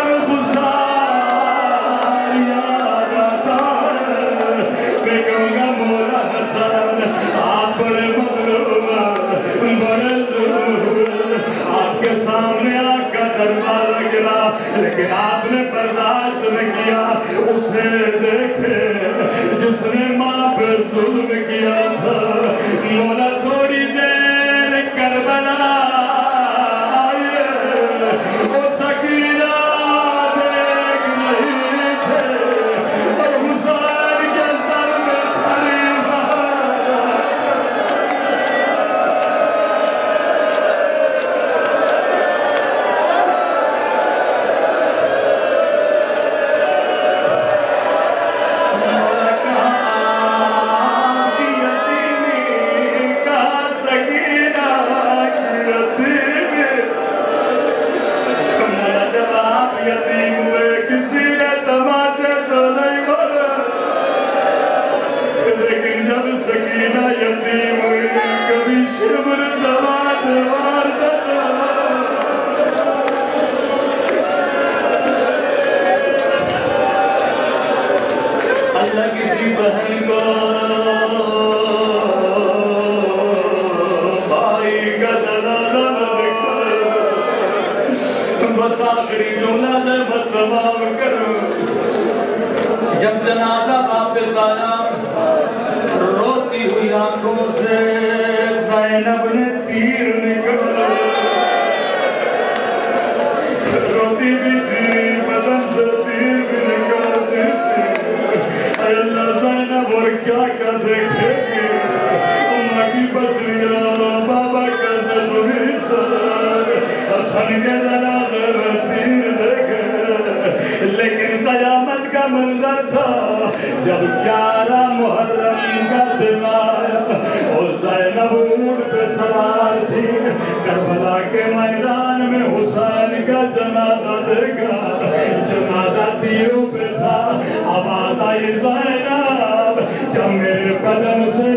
کے سامنے آقا دروازہ گرا لیکن آپ نے برداشت نہیں کیا اسے دیکھے جس نے ماں پہ ظلم کیا تھا مولا تھوڑی دیر کربلا آئے وہ سکینہ دیکھ نہیں تھے اور حسین کے سر میں چھری مارا جب جنازہ واپس آیا روتی ہوئی آنکھوں سے زینب نے تیر نکالا روتی بھی تھی بدن سے تیر بھی نکالتی تھی اے اللہ زینب اور کیا کر دیکھے گی اماں کی بسریہ بابا کا جذبی سر حسن کے جنازے میں تیر دیکھے لیکن قیامت کا منظر تھا جب 11 محرم کا دن آیا اور زینب اونٹ پہ سوار تھی کربلا کے میدان میں حسین کا جنازہ دیکھا جنازہ تیروں پہ تھا آواز آئی زینب جب میرے قدم سے